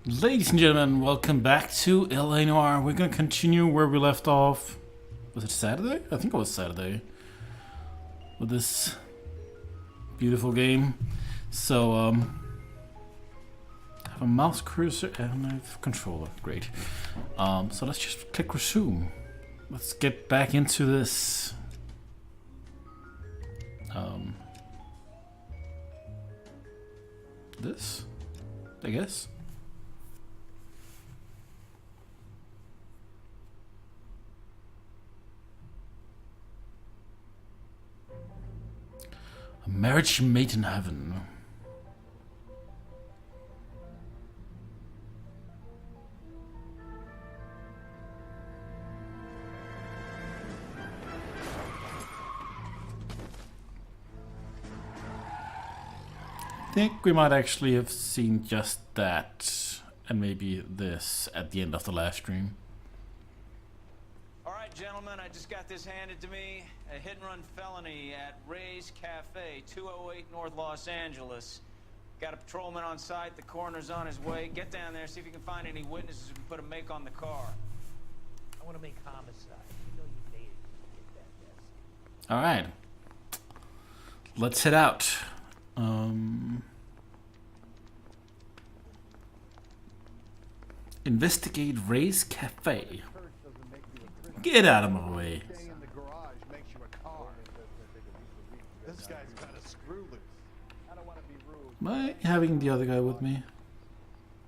Ladies and gentlemen, welcome back to LA Noire. We're gonna continue where we left off. Was it Saturday? I think it was Saturday. With this beautiful game. So, I have a mouse cursor and I have a controller. Great. So let's just click resume. Let's get back into this. This, I guess. A marriage made in heaven. I think we might actually have seen just that, and maybe this at the end of the last stream. All right, gentlemen, I just got this handed to me. A hit-and-run felony at Ray's Cafe, 208 North Los Angeles. Got a patrolman on site. The coroner's on his way. Get down there, see if you can find any witnesses who can put a make on the car. I want to make homicide. You know you made it. Get that desk. All right, let's head out. Investigate Ray's Cafe. Get out of my way. Staying in the garage makes you a car. This guy's got a screw loose. I don't want to be rude. Am I having the other guy with me?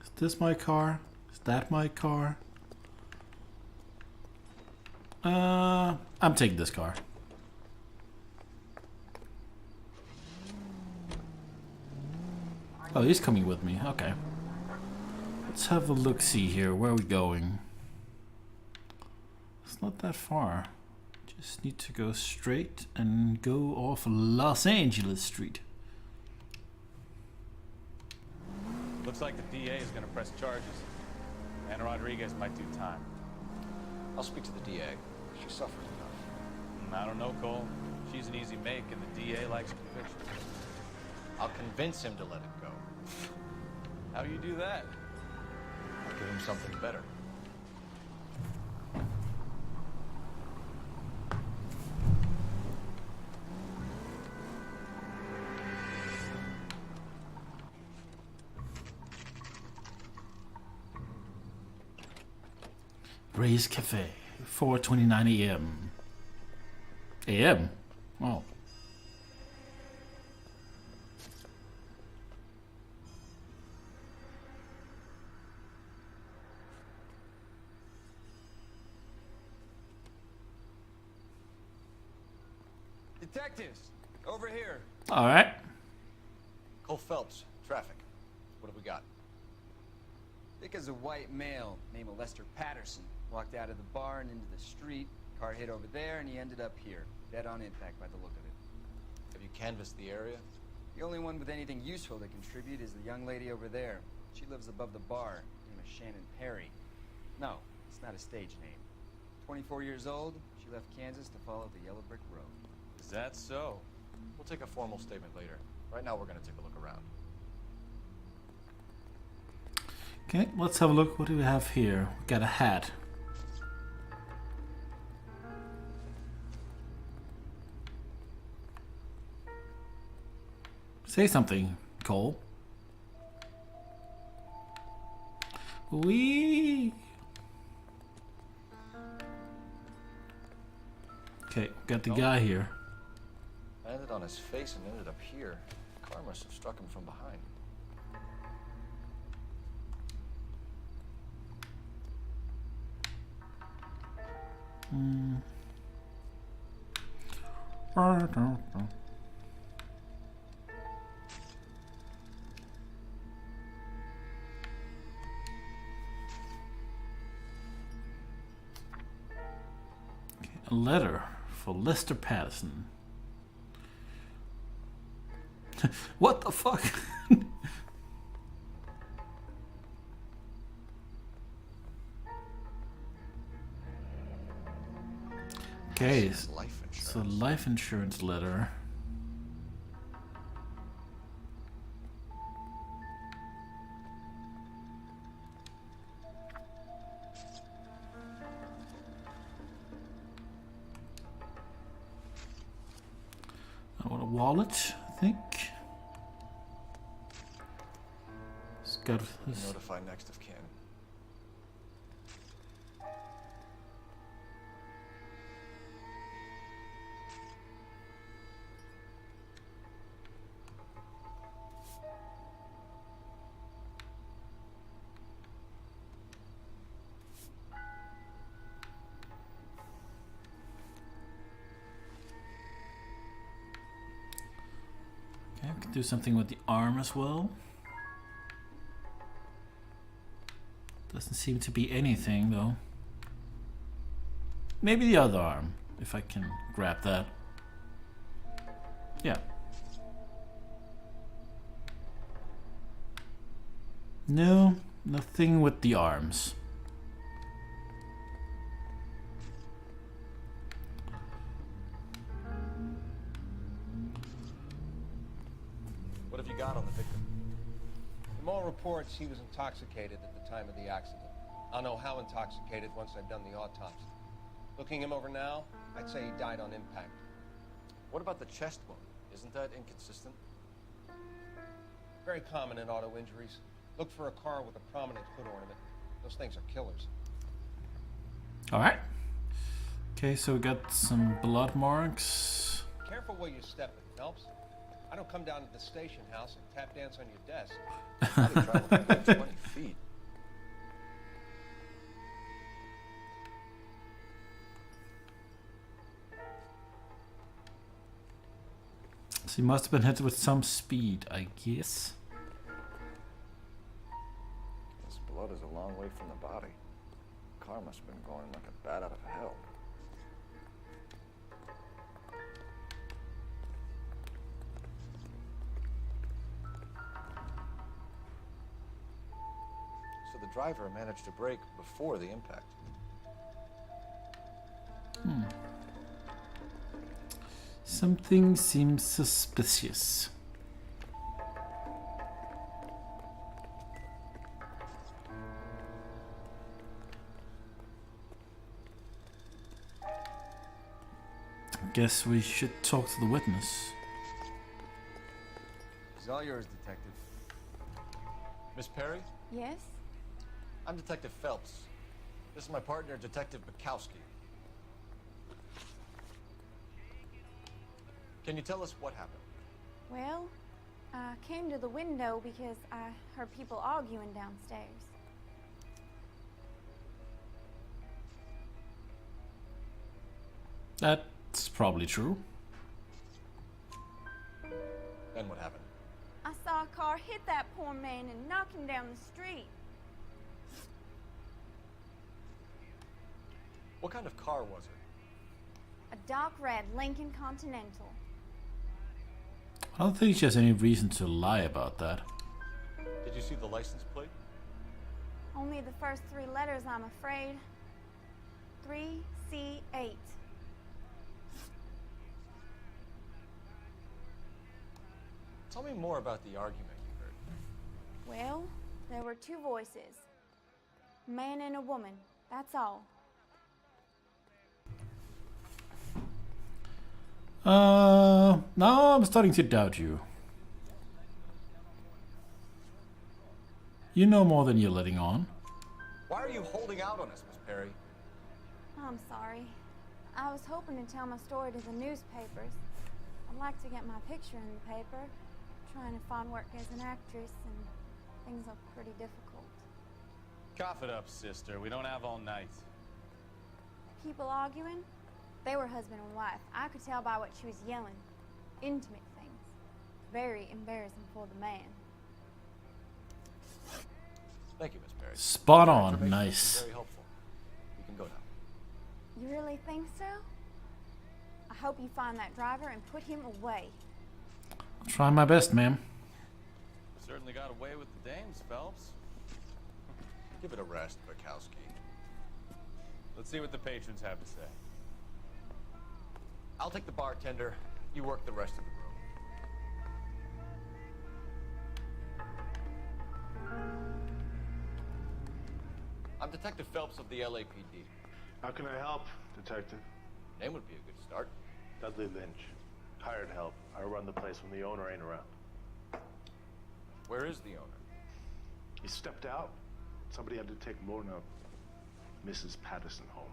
Is this my car? Is that my car? I'm taking this car. Oh, he's coming with me. Okay. Let's have a look-see here. Where are we going? It's not that far. Just need to go straight and go off Los Angeles Street. Looks like the DA is going to press charges. Anna Rodriguez might do time. I'll speak to the DA. She suffered enough. I don't know, Cole. She's an easy make, and the DA likes conviction. I'll convince him to let it go. How do you do that? I'll give him something better. Ray's Cafe, 4:29 a.m. A.m. Oh. Detectives, over here. All right. Cole Phelps, traffic. What have we got? Thick as a white male named Lester Patterson walked out of the bar and into the street. Car hit over there, and he ended up here, dead on impact by the look of it. Have you canvassed the area? The only one with anything useful to contribute is the young lady over there. She lives above the bar, named Shannon Perry. No, it's not a stage name. 24 years old, she left Kansas to follow the yellow brick road. Is that so? We'll take a formal statement later. Right now, we're going to take a look around. Okay, let's have a look. What do we have here? We got a hat. Say something, Cole. Wee. Okay, got the guy here. Landed on his face and ended up here. The car must have struck him from behind. A letter for Lester Patterson. What the fuck? Okay, It's life it's a insurance. life insurance letter. wallet, I think. It's got this. Notify next of kin. Okay, we can do something with the arm as well. Doesn't seem to be anything though. Maybe the other arm, if I can grab that. Yeah. No, nothing with the arms. What have you got on the victim? From all reports, he was intoxicated at the time of the accident. I'll know how intoxicated once I've done the autopsy. Looking him over now, I'd say he died on impact. What about the chest wound? Isn't that inconsistent? Very common in auto injuries. Look for a car with a prominent hood ornament. Those things are killers. Alright. Okay, so we got some blood marks. Careful where you step in, Phelps. I don't come down to the station house and tap dance on your desk. Probably traveled a good 20 feet. So he must have been hit with some speed, I guess. This blood is a long way from the body. Car must have been going like a bat out of hell. So the driver managed to brake before the impact. Something seems suspicious. Guess we should talk to the witness. It's all yours, Detective. Miss Perry? Yes? I'm Detective Phelps. This is my partner, Detective Bukowski. Can you tell us what happened? Well, I came to the window because I heard people arguing downstairs. That's probably true. Then what happened? I saw a car hit that poor man and knock him down the street. What kind of car was it? A dark red Lincoln Continental. I don't think she has any reason to lie about that. Did you see the license plate? Only the first three letters, I'm afraid. 3C8. Tell me more about the argument you heard. Well, there were two voices. A man and a woman, that's all. Now I'm starting to doubt you. You know more than you're letting on. Why are you holding out on us, Miss Perry? I'm sorry. I was hoping to tell my story to the newspapers. I'd like to get my picture in the paper. Trying to find work as an actress, and things are pretty difficult. Cough it up, sister. We don't have all night. People arguing? They were husband and wife. I could tell by what she was yelling. Intimate things. Very embarrassing for the man. Thank you, Miss Perry. Spot Your on, information has been nice. Very helpful. You can go now. You really think so? I hope you find that driver and put him away. I'll try my best, ma'am. Certainly got away with the dames, Phelps. Give it a rest, Bukowski. Let's see what the patrons have to say. I'll take the bartender. You work the rest of the room. I'm Detective Phelps of the LAPD. How can I help, Detective? Name would be a good start. Dudley Lynch. Hired help. I run the place when the owner ain't around. Where is the owner? He stepped out. Somebody had to take Lorna, Mrs. Patterson, home.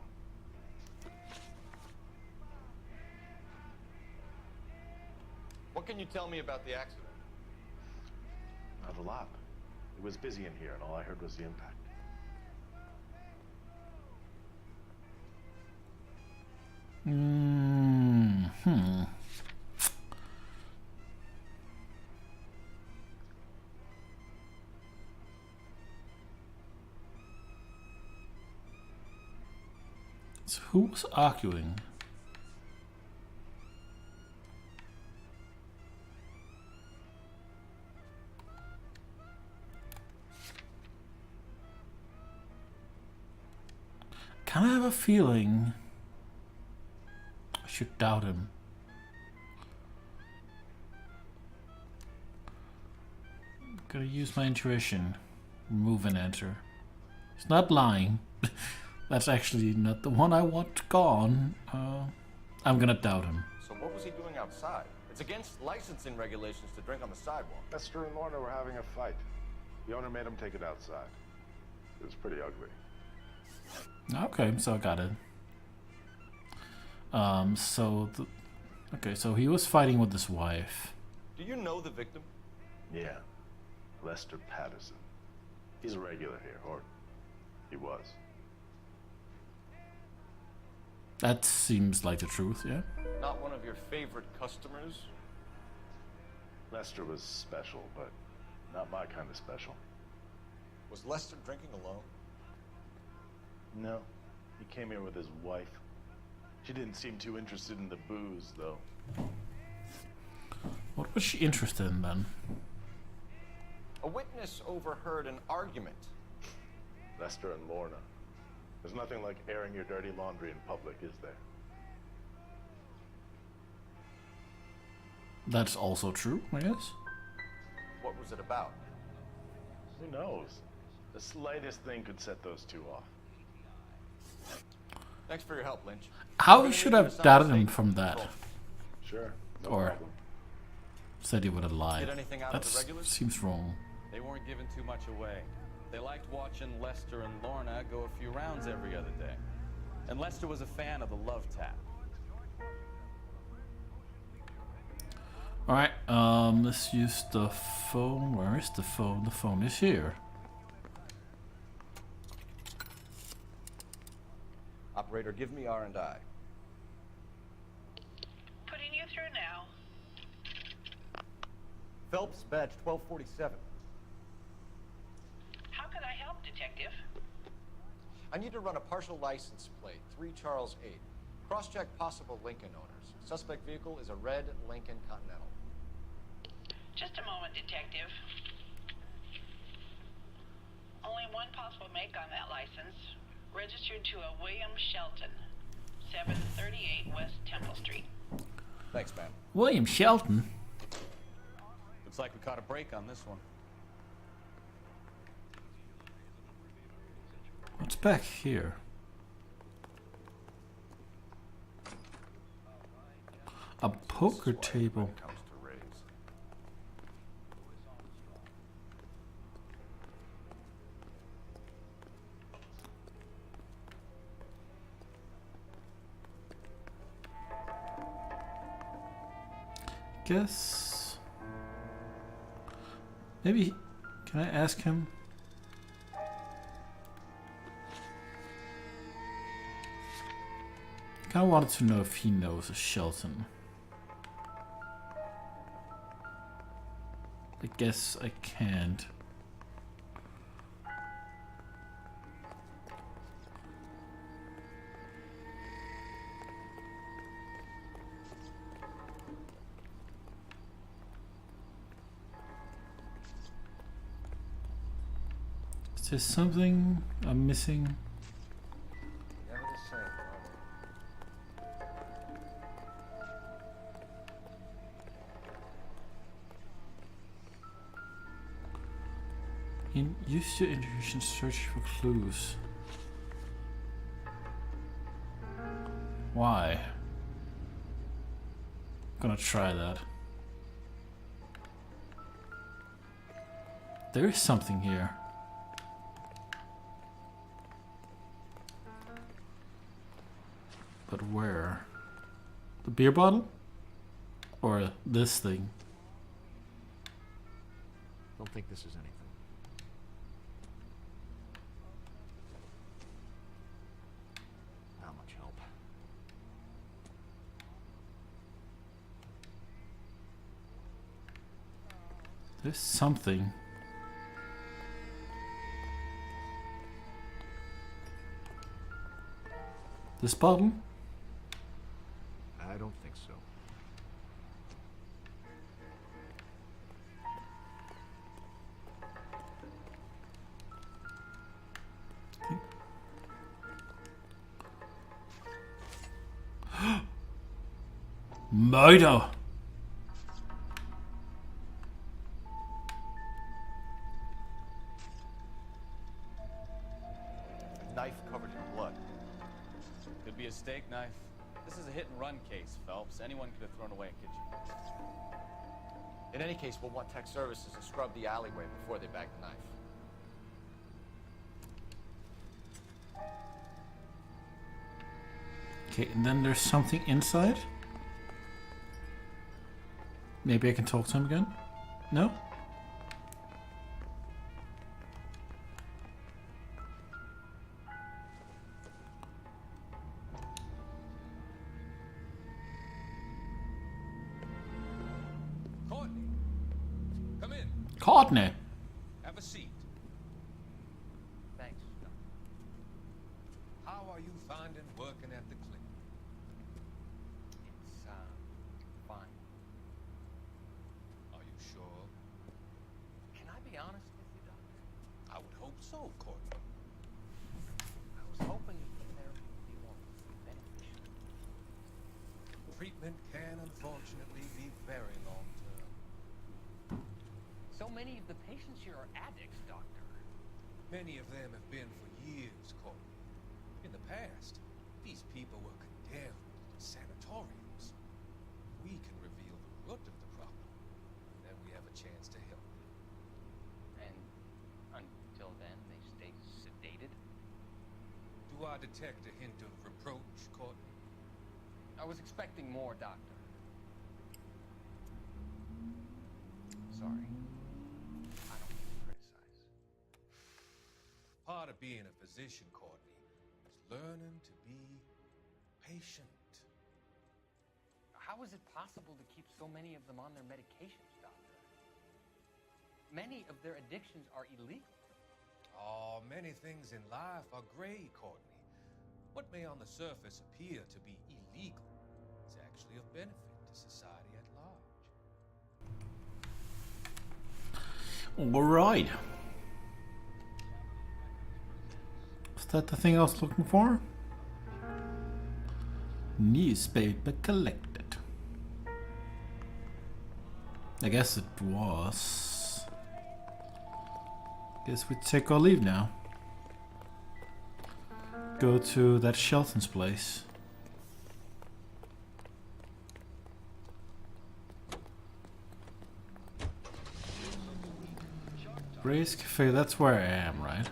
What can you tell me about the accident? Not a lot. It was busy in here, and all I heard was the impact. So who was arguing? Kind of have a feeling I should doubt him. Gotta use my intuition. Remove an answer. He's not lying. That's actually not the one I want gone. I'm gonna doubt him. So what was he doing outside? It's against licensing regulations to drink on the sidewalk. Lester and Lorna were having a fight. The owner made him take it outside. It was pretty ugly. Okay, so I got it. Okay, so he was fighting with his wife. Do you know the victim? Yeah. Lester Patterson. He's a regular here, or he was. That seems like the truth, yeah? Not one of your favorite customers? Lester was special, but not my kind of special. Was Lester drinking alone? No. He came here with his wife. She didn't seem too interested in the booze, though. What was she interested in then? A witness overheard an argument. Lester and Lorna. There's nothing like airing your dirty laundry in public, is there? That's also true, I guess. What was it about? Who knows? The slightest thing could set those two off. Thanks for your help, Lynch. How should I have doubted him from that? Sure. No Or problem. said he would have lied. Get anything out of the That regulars? seems wrong. They weren't giving too much away. They liked watching Lester and Lorna go a few rounds every other day. And Lester was a fan of the love tap. Alright, let's use the phone. Where is the phone? The phone is here. Operator, give me R&I. Putting you through now. Phelps, badge 1247. How can I help, Detective? I need to run a partial license plate, 3 Charles 8. Cross-check possible Lincoln owners. Suspect vehicle is a red Lincoln Continental. Just a moment, Detective. Only one possible make on that license. Registered to a William Shelton, 738 West Temple Street. Thanks, man. William Shelton? Looks like we caught a break on this one. What's back here? A poker table. Comes to raise. Guess maybe can I ask him? I kind of wanted to know if he knows a Shelton. I guess I can't. Is there something I'm missing? Never the same, are Use your intuition, search for clues. Why? Gonna try that. There is something here. But where? The beer bottle? Or this thing? Don't think this is anything. Not much help. There's something. This bottle? I don't think so. Murder! A knife covered in blood. Could be a steak knife. This is a hit-and-run case, Phelps. Anyone could have thrown away a kitchen. In any case, we'll want tech services to scrub the alleyway before they bag the knife. Okay, and then there's something inside? Maybe I can talk to him again? No? Courtney, come in. Courtney! Have a seat. Thanks, Doctor. How are you finding working at the clinic? It's, fine. Are you sure? Can I be honest with you, Doctor? I would hope so, Courtney. I was hoping the therapy would be more beneficial. Treatment can unfortunately be very long-term. So many of the patients here are addicts, Doctor. Many of them have been for years, Courtney. In the past, these people were condemned to sanatoriums. We can reveal the root of the problem, then we have a chance to help them. And until then, they stay sedated? Do I detect a hint of reproach, Courtney? I was expecting more, Doctor. Sorry. I don't mean to criticize. Part of being a physician, Courtney, is learning to be patient. How is it possible to keep so many of them on their medications, Doctor? Many of their addictions are illegal. Oh, many things in life are gray, Courtney. What may on the surface appear to be illegal is actually of benefit to society at large. Alright. Was that the thing I was looking for? Newspaper collected. I guess it was. Guess we take our leave now. Go to that Shelton's place. Ray's Cafe, that's where I am, right?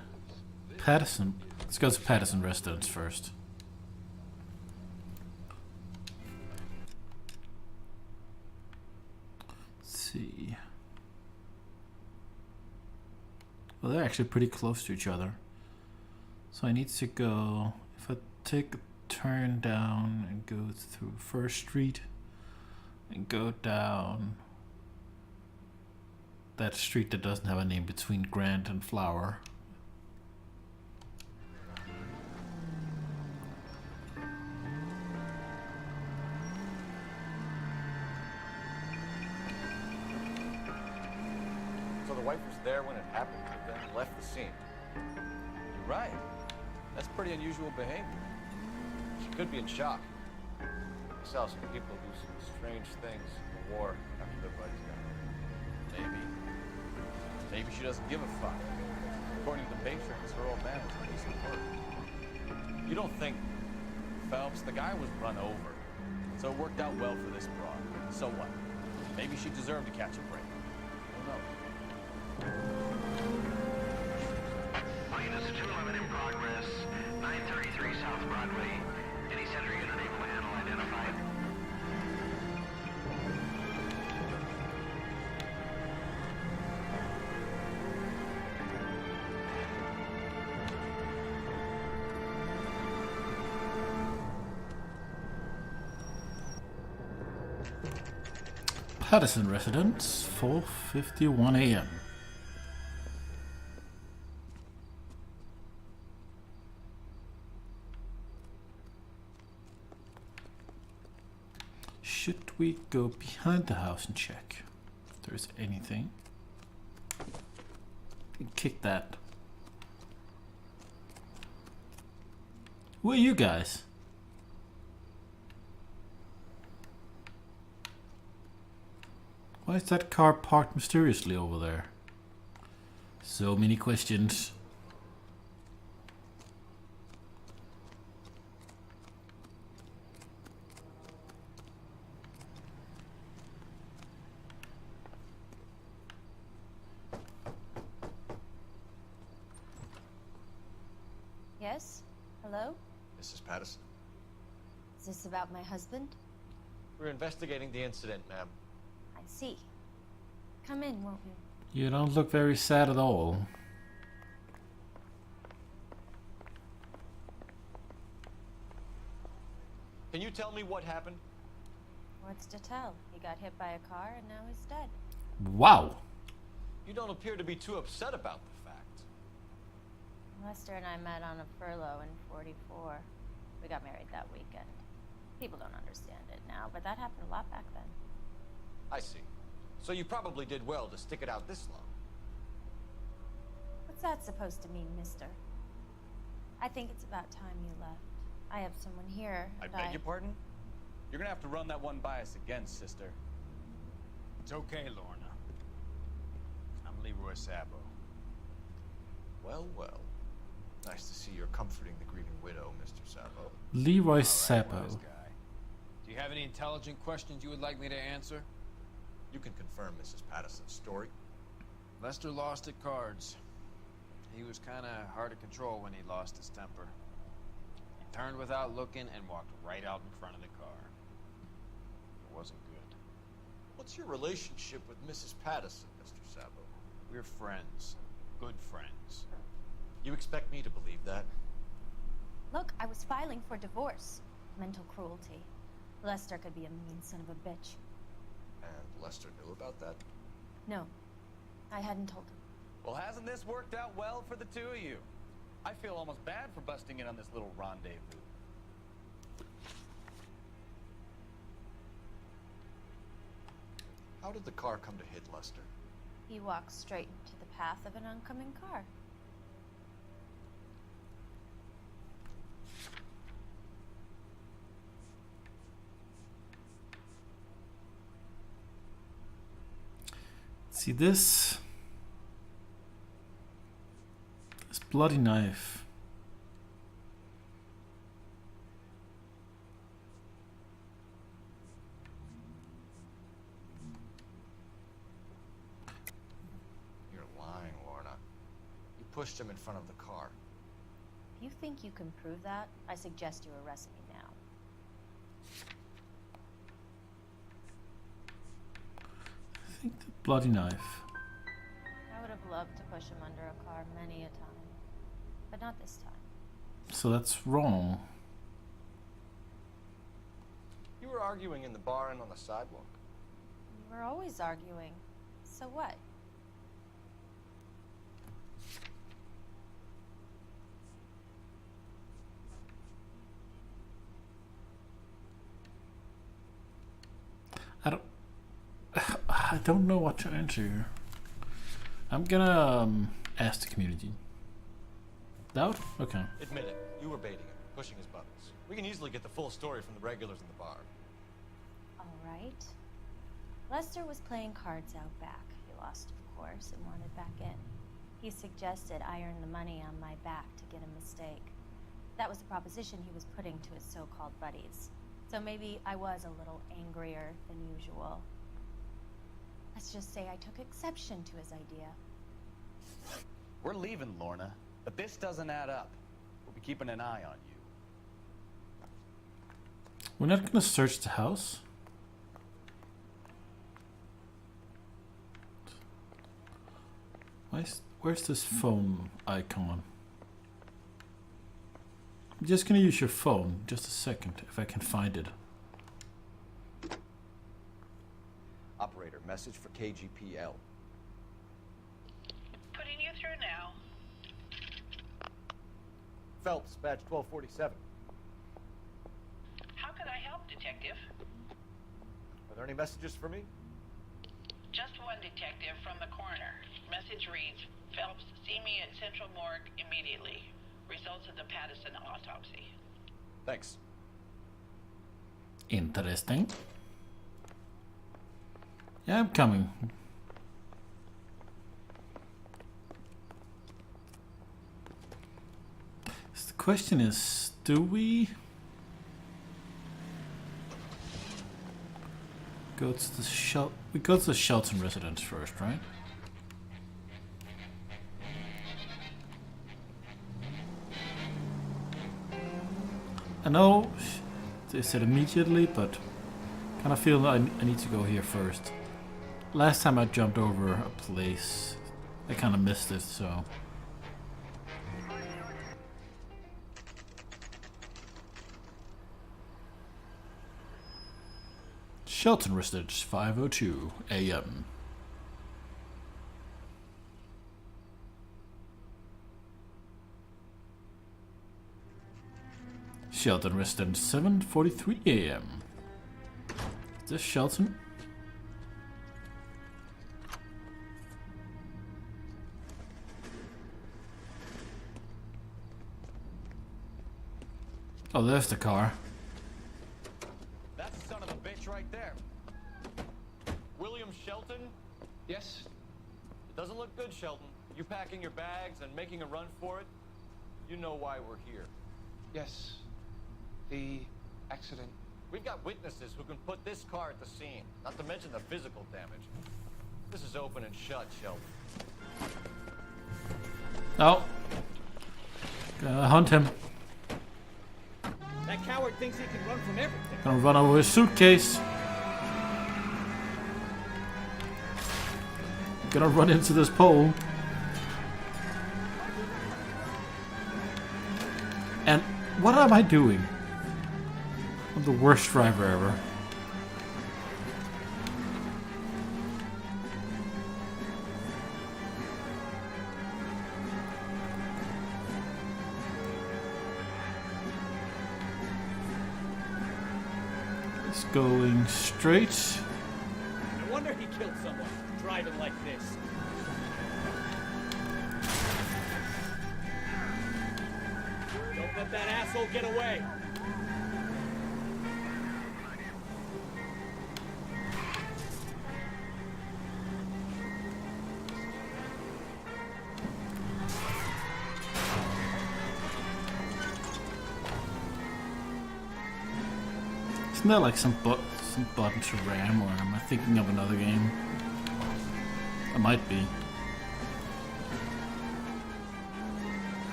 Patterson. Let's go to Patterson Residence first. Let's see. Well, they're actually pretty close to each other. So I need to go, if I take a turn down and go through First Street and go down that street that doesn't have a name between Grant and Flower. So the wife was there when it happened, but then left the scene. You're right. That's pretty unusual behavior. She could be in shock. I saw some people do some strange things in the war after their buddies got hurt. Maybe. Maybe she doesn't give a fuck. According to the patrons, her old man is a piece of work. You don't think, Phelps, the guy was run over. So it worked out well for this broad. So what? Maybe she deserved to catch a break. Who knows? Minus 211 in progress, 933 South Broadway. Any center unit able to handle identified? Patterson residence, 4:51 a.m. Should we go behind the house and check if there's anything? Kick that. Who are you guys? Why is that car parked mysteriously over there? So many questions. Yes? Hello? Mrs. Patterson. Is this about my husband? We're investigating the incident, ma'am. I see. Come in, won't you? You don't look very sad at all. Can you tell me what happened? What's to tell? He got hit by a car and now he's dead. Wow. You don't appear to be too upset about the fact. Lester and I met on a furlough in '44. We got married that weekend. People don't understand it now, but that happened a lot back then. I see. So you probably did well to stick it out this long. What's that supposed to mean, mister? I think it's about time you left. I have someone here. I and beg your pardon? You're gonna have to run that one by us again, sister. It's okay, Lorna. I'm Leroy Sabo. Well, well. Nice to see you're comforting the grieving widow, Mr. Sabo. Leroy All Sabo. right, wise guy. Do you have any intelligent questions you would like me to answer? You can confirm Mrs. Patterson's story. Lester lost at cards. He was kind of hard to control when he lost his temper. He turned without looking and walked right out in front of the car. It wasn't good. What's your relationship with Mrs. Patterson, Mr. Sabo? We're friends. Good friends. You expect me to believe that? Look, I was filing for divorce. Mental cruelty. Lester could be a mean son of a bitch. And Lester knew about that? No, I hadn't told him. Well, hasn't this worked out well for the two of you? I feel almost bad for busting in on this little rendezvous. How did the car come to hit Lester? He walked straight into the path of an oncoming car. See this bloody knife. You're lying, Lorna. You pushed him in front of the car. If you think you can prove that, I suggest you arrest me now. I think the bloody knife. I would have loved to push him under a car many a time, but not this time. So that's wrong. You were arguing in the bar and on the sidewalk. We were always arguing. So what? I don't know what to answer. I'm gonna ask the community. Doubt? Okay. Admit it. You were baiting him, pushing his buttons. We can easily get the full story from the regulars in the bar. All right. Lester was playing cards out back. He lost, of course, and wanted back in. He suggested I earn the money on my back to get a mistake. That was the proposition he was putting to his so-called buddies. So maybe I was a little angrier than usual. Let's just say I took exception to his idea. We're leaving, Lorna, but this doesn't add up. We'll be keeping an eye on you. We're not gonna search the house. Where's this phone icon? I'm just gonna use your phone. Just a second, if I can find it. Operator, message for KGPL. Putting you through now. Phelps, badge 1247. How can I help, Detective? Are there any messages for me? Just one detective from the coroner. Message reads, Phelps, see me at Central Morgue immediately. Results of the Pattison autopsy. Thanks. Interesting. Yeah, I'm coming. So the question is, do we go to the we go to the Shelton residence first, right? I know they said immediately, but kind of feel I need to go here first. Last time I jumped over a place, I kind of missed it, so. Shelton residence, 5:02 a.m. Shelton residence, 7:43 a.m. Is this Shelton? Oh, there's the car. That's the son of a bitch right there. William Shelton? Yes? It doesn't look good, Shelton. You packing your bags and making a run for it? You know why we're here. Yes. The accident. We've got witnesses who can put this car at the scene, not to mention the physical damage. This is open and shut, Shelton. Oh. Gotta hunt him. That coward thinks he can run from everything. Gonna run over his suitcase. Gonna run into this pole. And what am I doing? I'm the worst driver ever. It's going straight. No wonder he killed someone driving like this. Don't let that asshole get away. Isn't there like some button to ram, or am I thinking of another game? It might be.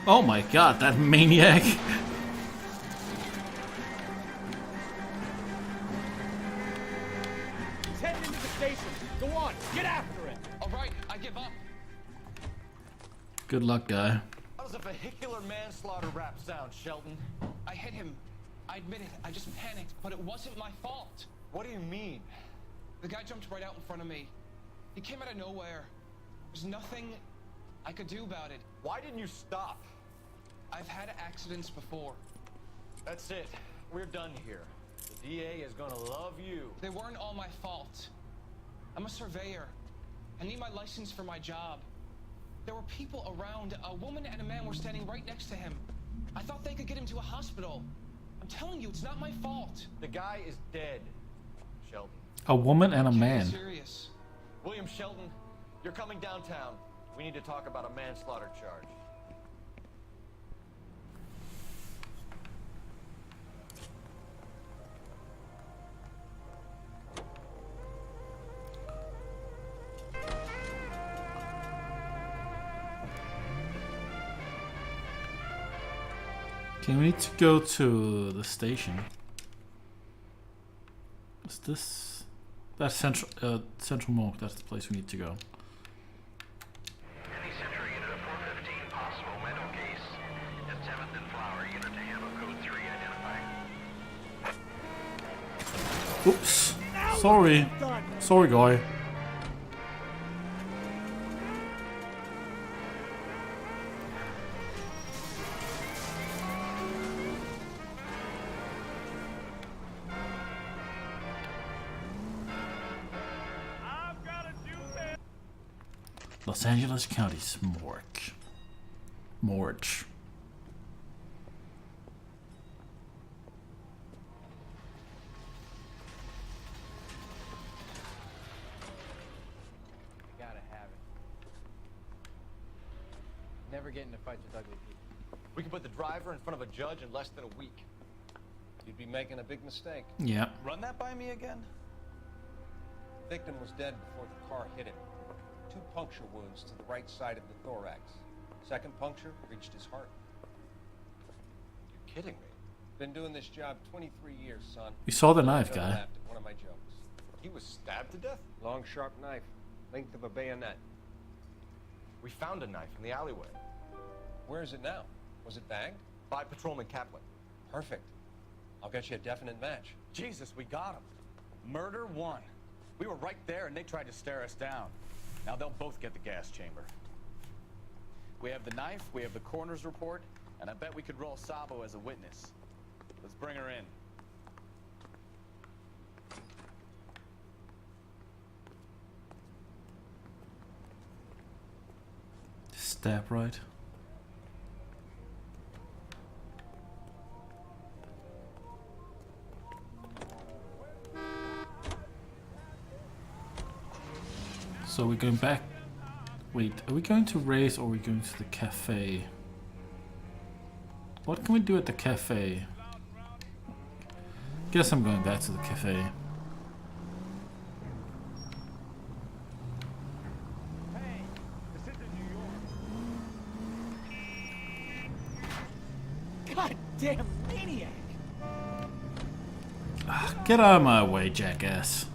Oh my god, that maniac! He's heading into the station. Go on, get after it. All right, I give up. Good luck, guy. How does a vehicular manslaughter rap sound, Shelton? I hit him. I admit it. I just panicked, but it wasn't my fault. What do you mean? The guy jumped right out in front of me. He came out of nowhere. There's nothing I could do about it. Why didn't you stop? I've had accidents before. That's it. We're done here. The DA is gonna love you. They weren't all my fault. I'm a surveyor. I need my license for my job. There were people around. A woman and a man were standing right next to him. I thought they could get him to a hospital. I'm telling you, it's not my fault. The guy is dead, Shelton. A woman and a man. I'm serious. William Shelton, you're coming downtown. We need to talk about a manslaughter charge. Okay, we need to go to the station. Is this... That's Central Morgue, that's the place we need to go. Any Central unit of 415 possible mental case at 7th and Flower unit to handle code 3 identified. Oops. Sorry. Sorry, guy. Los Angeles County's morgue. Morgue. Gotta have it. Never get into fights with ugly people. We could put the driver in front of a judge in less than a week. You'd be making a big mistake. Yeah. Run that by me again? The victim was dead before the car hit him. 2 puncture wounds to the right side of the thorax. Second puncture reached his heart. You're kidding me. Been doing this job 23 years, son. We saw the knife, Never guy. laughed at one of my jokes. He was stabbed to death? Long, sharp knife, length of a bayonet. We found a knife in the alleyway. Where is it now? Was it bagged? By Patrolman Kaplan. Perfect. I'll get you a definite match. Jesus, we got him. Murder 1. We were right there and they tried to stare us down. Now they'll both get the gas chamber. We have the knife, we have the coroner's report, and I bet we could roll Sabo as a witness. Let's bring her in. Stab right. So we're going back. Wait, are we going to race or are we going to the cafe? What can we do at the cafe? Guess I'm going back to the cafe. Hey, this isn't New York. Goddamn maniac! Get out of my way, jackass.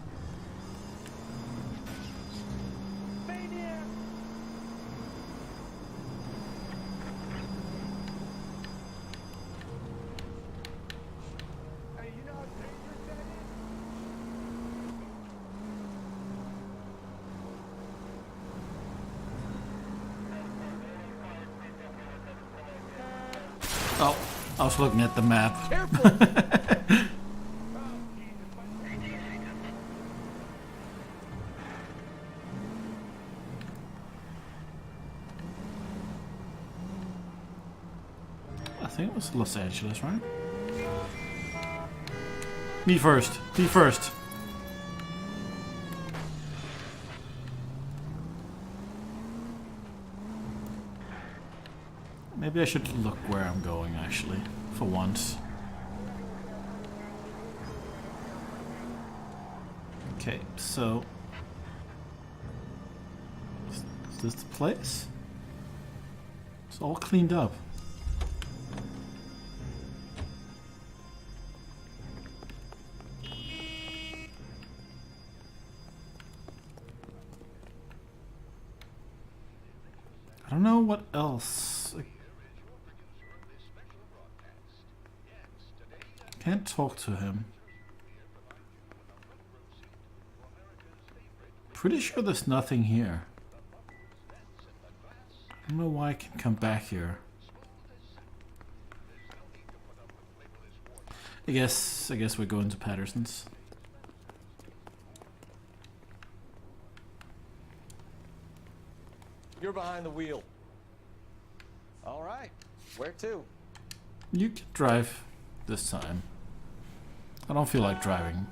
Oh, I was looking at the map. I think it was Los Angeles, right? Me first. Me first. Maybe I should look where I'm going, actually, for once. Okay, so... Is this the place? It's all cleaned up. I don't know what else. Can't talk to him. Pretty sure there's nothing here. I don't know why I can come back here. I guess we're going to Patterson's. You're behind the wheel. All right. Where to? You can drive this time. I don't feel like driving.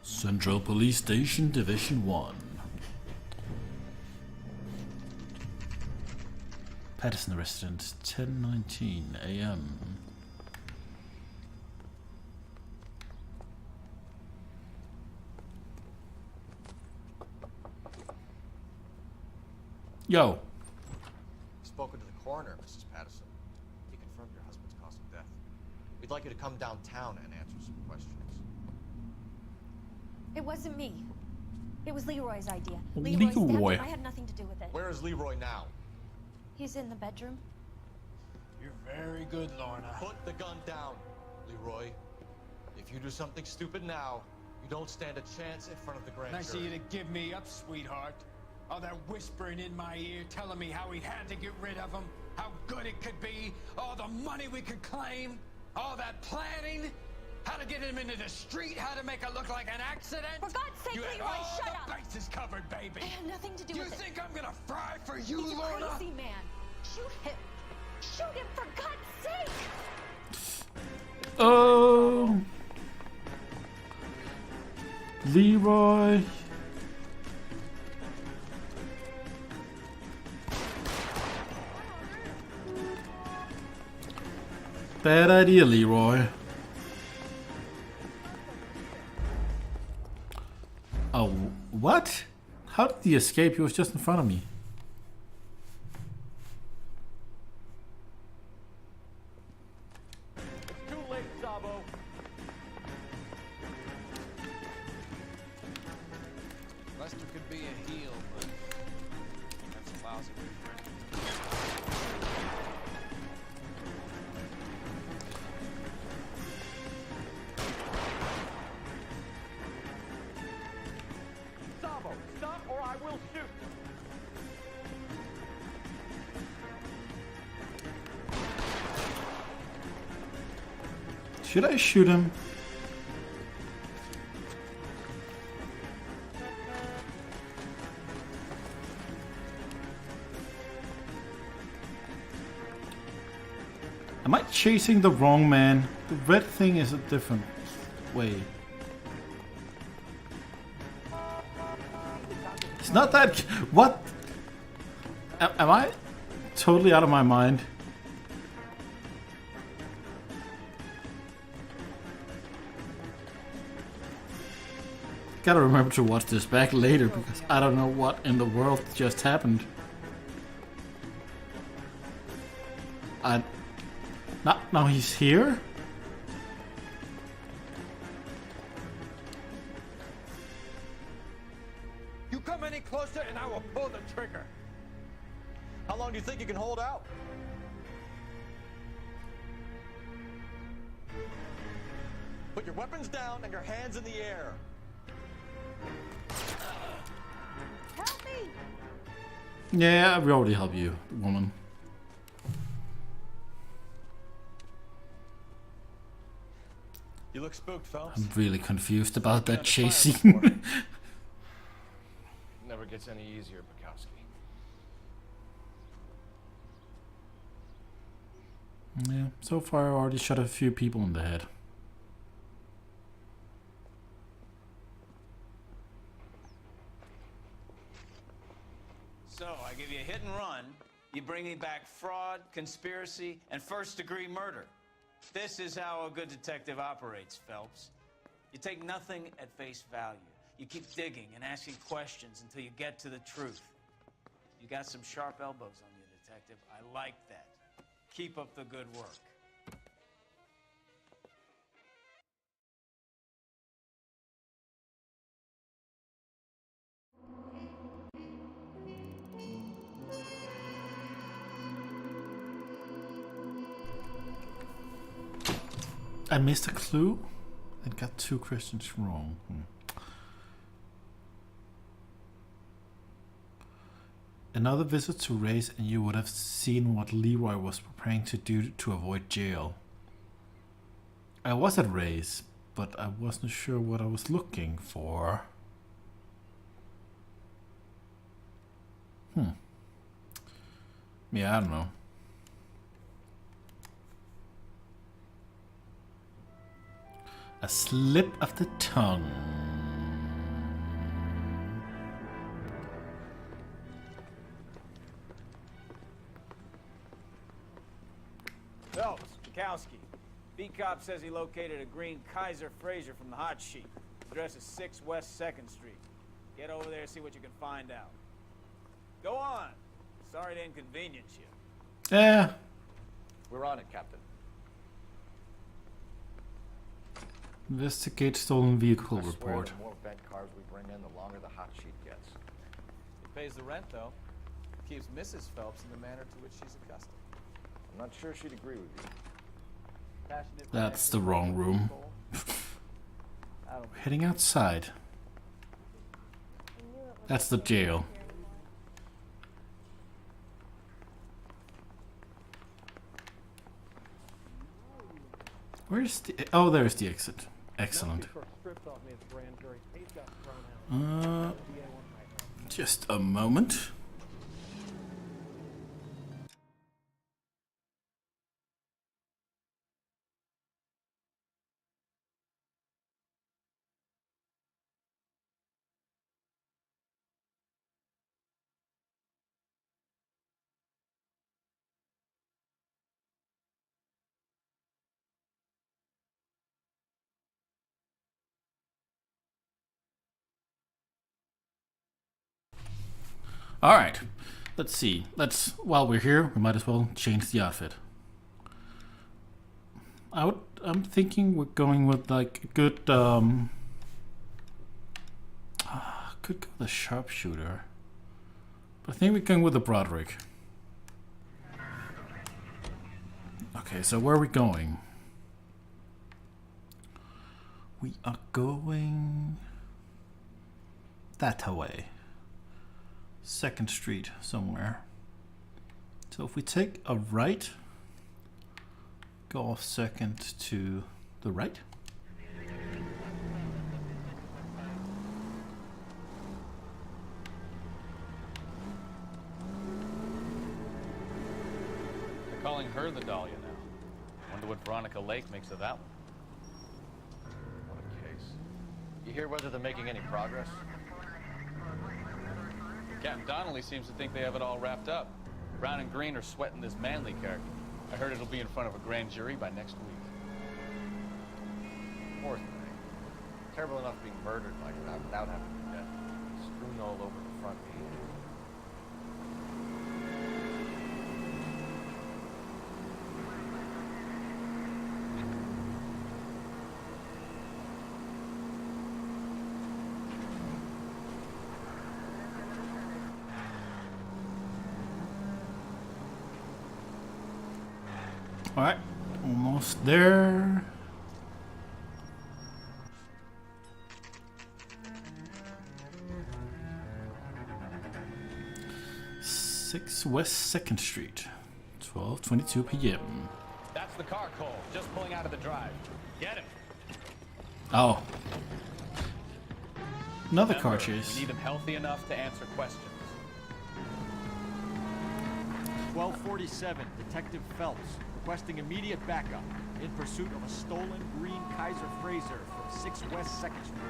Central Police Station, Division 1. Patterson resident, 10:19 a.m. Yo. I've spoken to the coroner, Mrs. Patterson. He confirmed your husband's cause of death. We'd like you to come downtown and answer some questions. It wasn't me. It was Leroy's idea. Leroy. stabbed him. I had nothing to do with it. Where is Leroy now? He's in the bedroom. You're very good, Lorna. Put the gun down, Leroy. If you do something stupid now, you don't stand a chance in front of the grand Nice of jury. you to give me up, sweetheart. All that whispering in my ear telling me how we had to get rid of him, how good it could be, all the money we could claim, all that planning, how to get him into the street, how to make it look like an accident. For God's sake, you had Leroy, all shut the up! bases covered, baby. I had nothing to do with it. You think I'm gonna fry for you, He's a Lorna? crazy man. Shoot him. Shoot him, for God's sake! Oh. Leroy. Bad idea, Leroy. Oh, what? How did he escape? He was just in front of me. It's too late, Sabo. Lester could be a heel, but that's a lousy way friend. Sabo, stop or I will shoot. Should I shoot him? Am I chasing the wrong man? The red thing is a different way. It's not that... What? Am I totally out of my mind? Gotta remember to watch this back later because I don't know what in the world just happened. Now he's here? You come any closer and I will pull the trigger. How long do you think you can hold out? Put your weapons down and your hands in the air. Help me! Yeah, we already helped you, woman. You look spooked, Phelps. I'm really confused about that chase scene. Never gets any easier, Bukowski. Yeah, so far I already shot a few people in the head. So, I give you a hit and run, you bring me back fraud, conspiracy, and first-degree murder. This is how a good detective operates, Phelps. You take nothing at face value. You keep digging and asking questions until you get to the truth. You got some sharp elbows on you, detective. I like that. Keep up the good work. I missed a clue and got 2 questions wrong. Another visit to Ray's and you would have seen what Leroy was preparing to do to avoid jail. I was at Ray's, but I wasn't sure what I was looking for. Yeah, I don't know. A slip of the tongue. Phelps, Bukowski. B-Cop says he located a green Kaiser Fraser from the hot sheet. Address is 6 West 2nd Street. Get over there and see what you can find out. Go on. Sorry to inconvenience you. Yeah. We're on it, Captain. Investigate stolen vehicle I swear report. the more bent cars we bring in, the longer the hot sheet gets. It pays the rent, though. Keeps Mrs. Phelps in the manner to which she's accustomed. I'm not sure she'd agree with you. Passionate That's the wrong room. We're heading outside. That's the jail. Where's the... Oh, there's the exit. Excellent. Just a moment. All right, let's see. While we're here, we might as well change the outfit. I'm thinking we're going with like a good could go the sharpshooter, but I think we're going with the Broderick. Okay, so where are we going? We are going that way. 2nd Street somewhere. So if we take a right, go off 2nd to the right. They're calling her the Dahlia now. Wonder what Veronica Lake makes of that one. What a case. You hear whether they're making any progress? Captain Donnelly seems to think they have it all wrapped up. Brown and Green are sweating this Manley character. I heard it'll be in front of a grand jury by next week. Poor thing. Terrible enough being murdered like that without having to death. Strewn all over the front page. All right, almost there. West 2nd Street, 12:22 p.m. That's the car, Cole. Just pulling out of the drive. Get him. Oh, another car Remember, chase. We need him healthy enough to answer questions. 1247, Detective Phelps, requesting immediate backup in pursuit of a stolen green Kaiser Frazer from 6 West 2nd Street.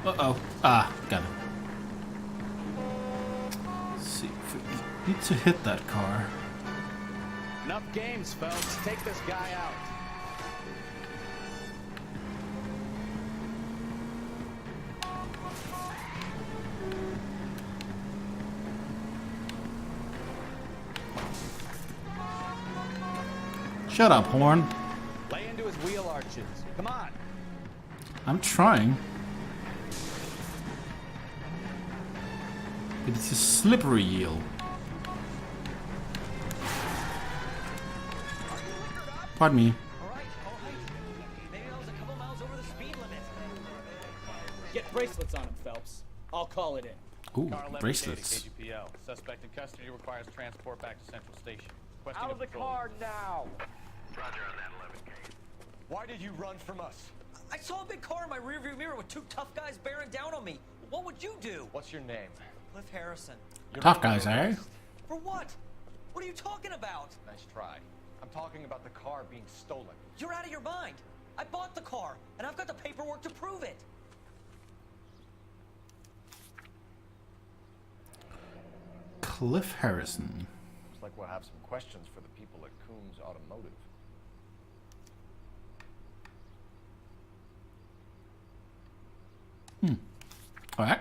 Uh-oh. Ah, got it. Let's see if we need to hit that car. Enough games, Phelps. Take this guy out. Shut up, Horn. Lay into his wheel arches. Come on. I'm trying. But it's a slippery eel. Pardon me. Maybe I was a couple miles over the speed limit. Get bracelets on him, Phelps. I'll call it in. Ooh, Car 11 bracelets. KGPL. Suspect in custody requires transport back to Central Station. Requesting Out a of the patrol. car now! Roger on that 11K. Why did you run from us? I saw a big car in my rearview mirror with two tough guys bearing down on me. What would you do? What's your name? Cliff Harrison. Tough guys, eh? For what? What are you talking about? Nice try. I'm talking about the car being stolen. You're out of your mind. I bought the car, and I've got the paperwork to prove it. Cliff Harrison. Looks like we'll have some questions for the people at Coombs Automotive. Alright.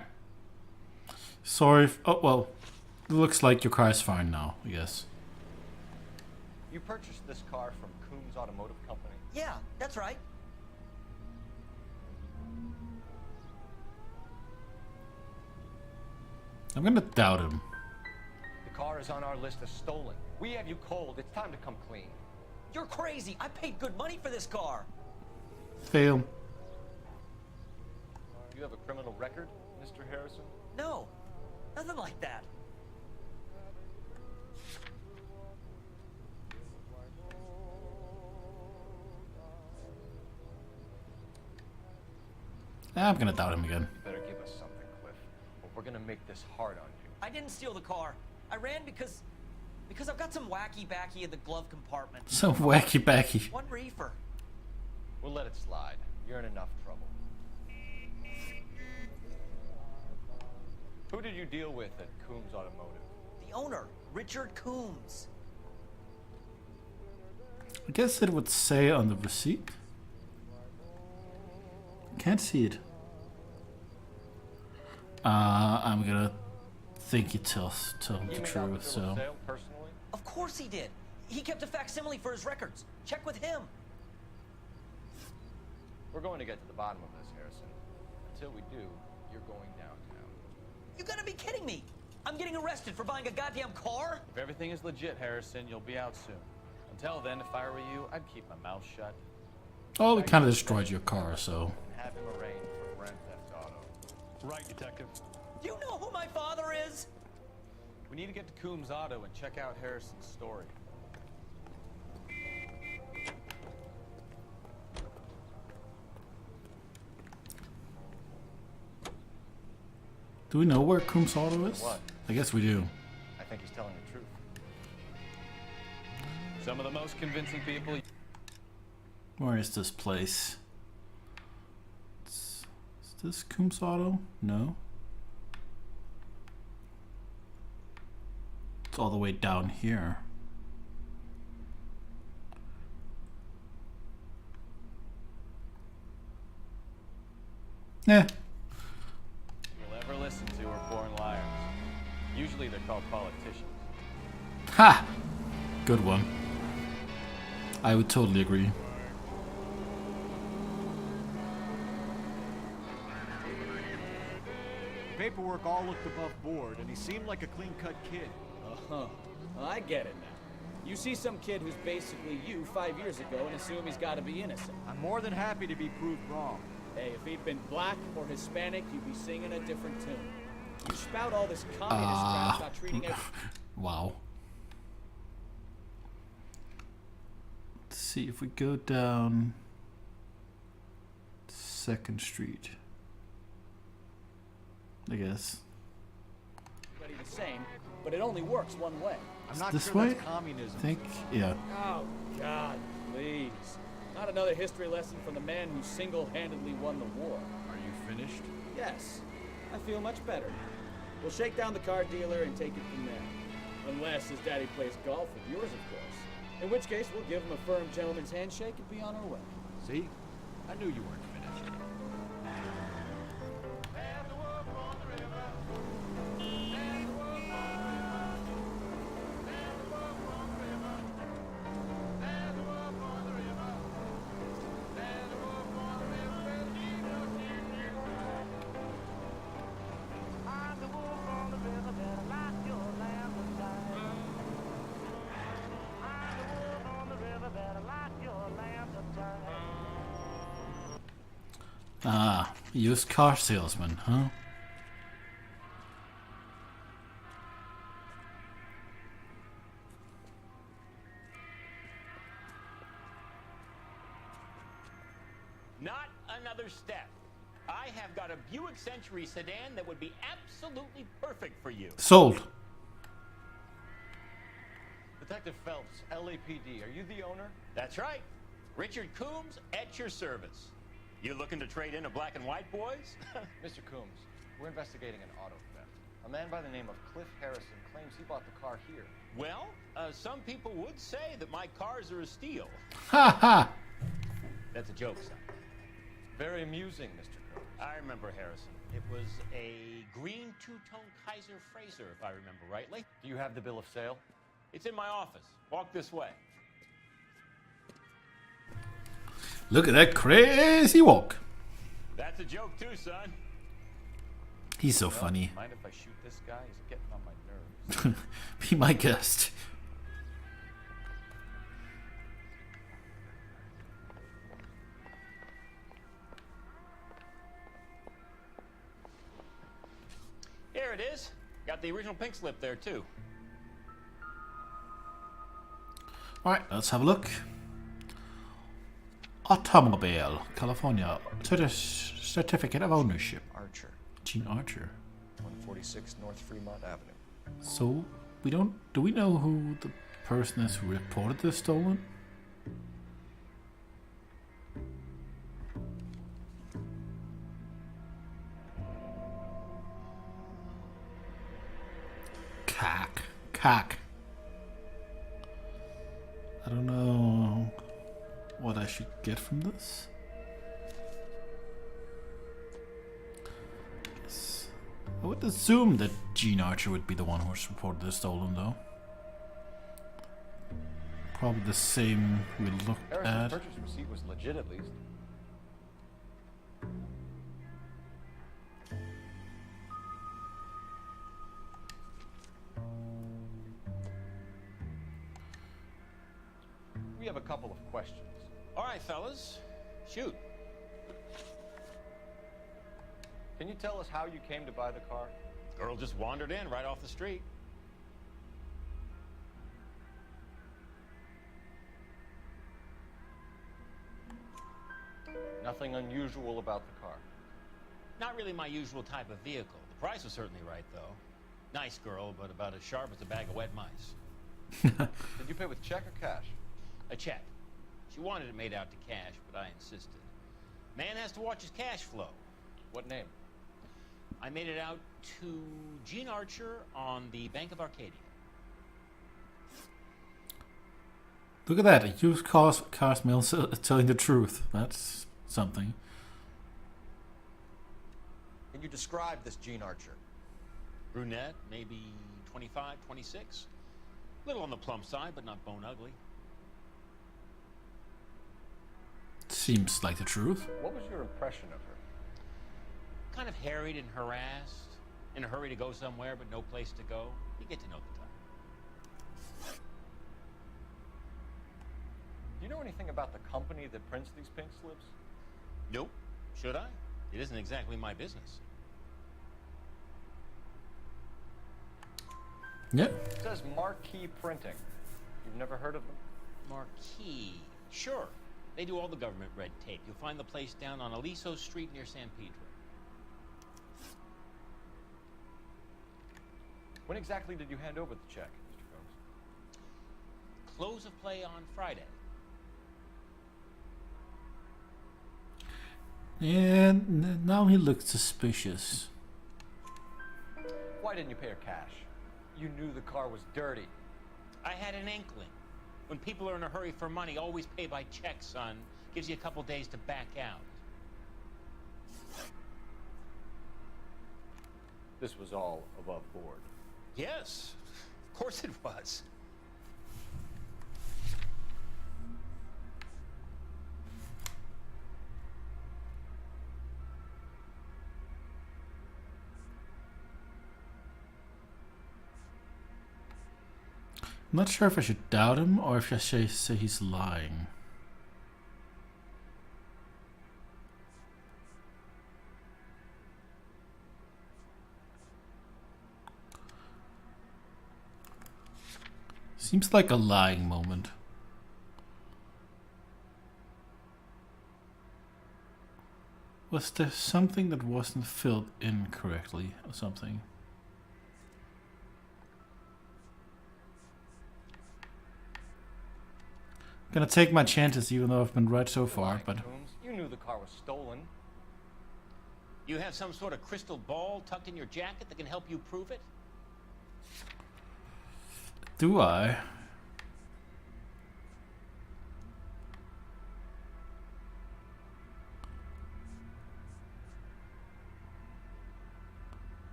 Sorry. Oh, well. It looks like your car is fine now, I guess. You purchased this car from Coombs Automotive Company? Yeah, that's right. I'm gonna doubt him. The car is on our list as stolen. We have you cold. It's time to come clean. You're crazy. I paid good money for this car. Fail. You have a criminal record, Mr. Harrison? No, nothing like that. I'm gonna doubt him again. You better give us something, Cliff, or we're gonna make this hard on you. I didn't steal the car. I ran because I've got some wacky backy in the glove compartment. So wacky backy. One reefer. We'll let it slide. You're in enough trouble. Who did you deal with at Coombs Automotive? The owner, Richard Coombs. I guess it would say on the receipt. Can't see it. I'm gonna think he tells the truth, so. Of course he did. He kept a facsimile for his records. Check with him. We're going to get to the bottom of this, Harrison. Until we do, you're going downtown. You gotta be kidding me. I'm getting arrested for buying a goddamn car? If everything is legit, Harrison, you'll be out soon. Until then, if I were you, I'd keep my mouth shut. Oh, we kind of destroyed your car, so. Have him arraigned for Grand Theft Auto. Right, Detective. Do you know who my father is? We need to get to Coombs Auto and check out Harrison's story. Do we know where Coombs Auto is? What? I guess we do. I think he's telling the truth. Some of the most convincing people. Where is this place? Is this Coombs Auto? No. It's all the way down here. Yeah. You'll ever listen to are born liars. Usually they're called politicians. Ha! Good one. I would totally agree. Paperwork all looked above board, and he seemed like a clean-cut kid. Uh-huh. I get it now. You see some kid who's basically you 5 years ago and assume he's gotta be innocent. I'm more than happy to be proved wrong. Hey, if he'd been black or Hispanic, you'd be singing a different tune. You spout all this communist crap about treating every... Wow. Let's see if we go down 2nd Street. I guess. Everybody the same, but it only works one way. I'm not This sure way? that's communism. I think, yeah. Oh, God, please. Not another history lesson from the man who single-handedly won the war. Are you finished? Yes, I feel much better. We'll shake down the car dealer and take it from there. Unless his daddy plays golf with yours, of course. In which case, we'll give him a firm gentleman's handshake and be on our way. See? I knew you weren't finished. Ah, used car salesman, huh? Not another step. I have got a Buick Century sedan that would be absolutely perfect for you. Sold. Detective Phelps, LAPD, are you the owner? That's right. Richard Coombs at your service. You looking to trade in a black and white, boys? Mr. Coombs, we're investigating an auto theft. A man by the name of Cliff Harrison claims he bought the car here. Well, some people would say that my cars are a steal. Ha ha! That's a joke, son. Very amusing, Mr. Coombs. I remember Harrison. It was a green two-tone Kaiser Fraser, if I remember rightly. Do you have the bill of sale? It's in my office. Walk this way. Look at that crazy walk. That's a joke too, son. He's so funny. Mind if I shoot this guy? He's getting on my nerves. Be my guest. Here it is. Got the original pink slip there too. Alright, let's have a look. Automobile, California. Certificate of ownership. Archer. Gene Archer. 146 North Fremont Avenue. So, do we know who the person is who reported this stolen? Cack. I don't know what I should get from this. I would assume that Gene Archer would be the one who's reported this stolen, though. Probably the same we looked Harrison's at. purchase receipt was legit, at least. We have a couple of questions. All right, fellas. Shoot. Can you tell us how you came to buy the car? Girl just wandered in right off the street. Nothing unusual about the car. Not really my usual type of vehicle. The price was certainly right, though. Nice girl, but about as sharp as a bag of wet mice. Did you pay with check or cash? A check. She wanted it made out to cash, but I insisted. Man has to watch his cash flow. What name? I made it out to Gene Archer on the Bank of Arcadia. Look at that, a used cars mill telling the truth. That's something. Can you describe this Gene Archer? Brunette, maybe 25, 26. Little on the plump side, but not bone ugly. Seems like the truth. What was your impression of her? Kind of harried and harassed. In a hurry to go somewhere, but no place to go. You get to know the type. Do you know anything about the company that prints these pink slips? Nope. Should I? It isn't exactly my business. Yeah. It says Marquee Printing. You've never heard of them? Marquee. Sure. They do all the government red tape. You'll find the place down on Aliso Street near San Pedro. When exactly did you hand over the check, Mr. Combs? Close of play on Friday. And now he looks suspicious. Why didn't you pay her cash? You knew the car was dirty. I had an inkling. When people are in a hurry for money, always pay by check, son. Gives you a couple days to back out. This was all above board. Yes, of course it was. I'm not sure if I should doubt him or if I should say he's lying. Seems like a lying moment. Was there something that wasn't filled in correctly or something? Gonna take my chances even though I've been right so far, but... You knew the car was stolen. You have some sort of crystal ball tucked in your jacket that can help you prove it? Do I?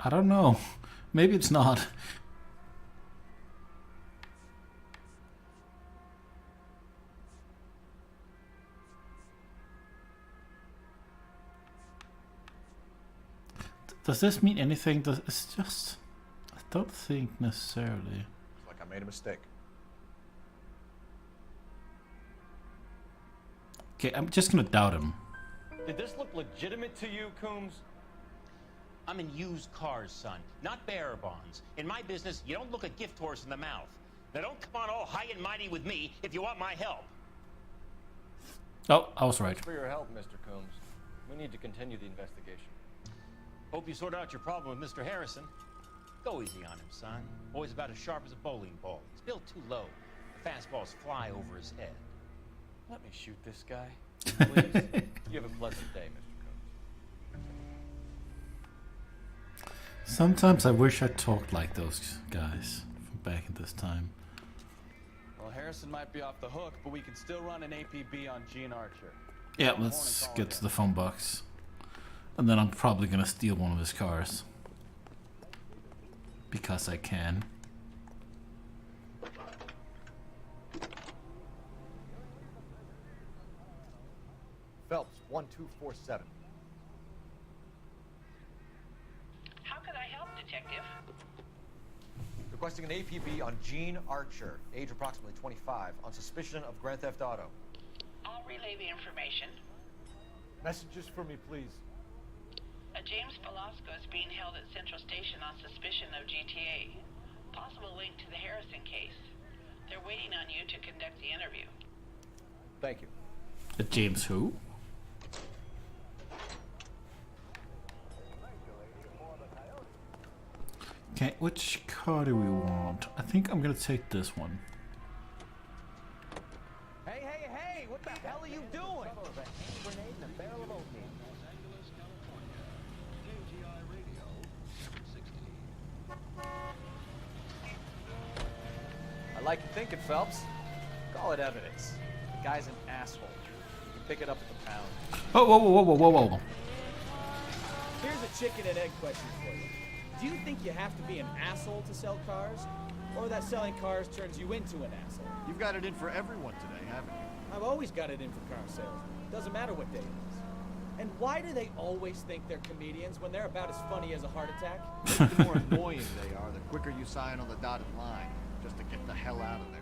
I don't know. Maybe it's not. Does this mean anything? It's just... I don't think necessarily. It's like I made a mistake. Okay, I'm just gonna doubt him. Did this look legitimate to you, Coombs? I'm in used cars, son, not bearer bonds. In my business, you don't look a gift horse in the mouth. Now don't come on all high and mighty with me if you want my help. Oh, I was right. For your help, Mr. Coombs. We need to continue the investigation. Hope you sort out your problem with Mr. Harrison. Go easy on him, son. Boy's about as sharp as a bowling ball. He's built too low. The fastballs fly over his head. Let me shoot this guy. Please. You have a pleasant day, Mr. Coombs. Sometimes I wish I talked like those guys from back in this time. Well, Harrison might be off the hook, but we can still run an APB on Gene Archer. Yeah, let's get to the phone box. And then I'm probably gonna steal one of his cars. Because I can. Phelps, 1247. How could I help, Detective? Requesting an APB on Gene Archer, age approximately 25, on suspicion of Grand Theft Auto. I'll relay the information. Messages for me, please. A James Velasco is being held at Central Station on suspicion of GTA. Possible link to the Harrison case. They're waiting on you to conduct the interview. Thank you. James who? Okay, which car do we want? I think I'm gonna take this one. Hey, hey, hey! What the hell are you doing? I like your thinking, Phelps. Call it evidence. The guy's an asshole. You can pick it up at the pound. Oh, whoa, whoa, whoa, whoa, whoa, whoa. Here's a chicken and egg question for you. Do you think you have to be an asshole to sell cars? Or that selling cars turns you into an asshole? You've got it in for everyone today, haven't you? I've always got it in for car salesmen. Doesn't matter what day it is. And why do they always think they're comedians when they're about as funny as a heart attack? The more annoying they are, the quicker you sign on the dotted line, just to get the hell out of there.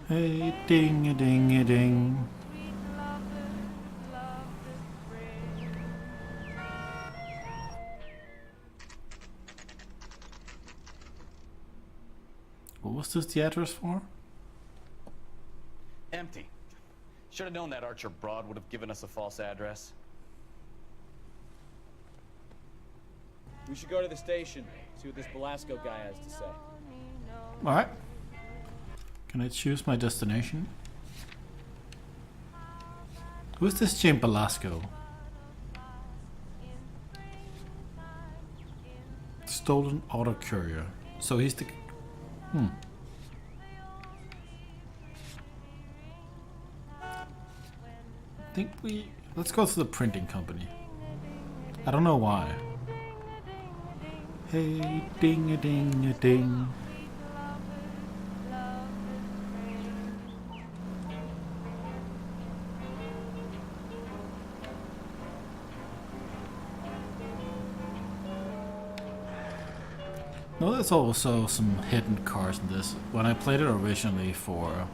Hey, ding a ding a ding. What was this the address for? Empty. Should have known that Archer broad would have given us a false address. We should go to the station, see what this Velasco guy has to say. Alright. Can I choose my destination? Who's this James Velasco? Stolen auto courier. So he's the... I think we... Let's go to the printing company. I don't know why. Hey, ding a ding a ding. No, there's also some hidden cars in this. When I played it originally for...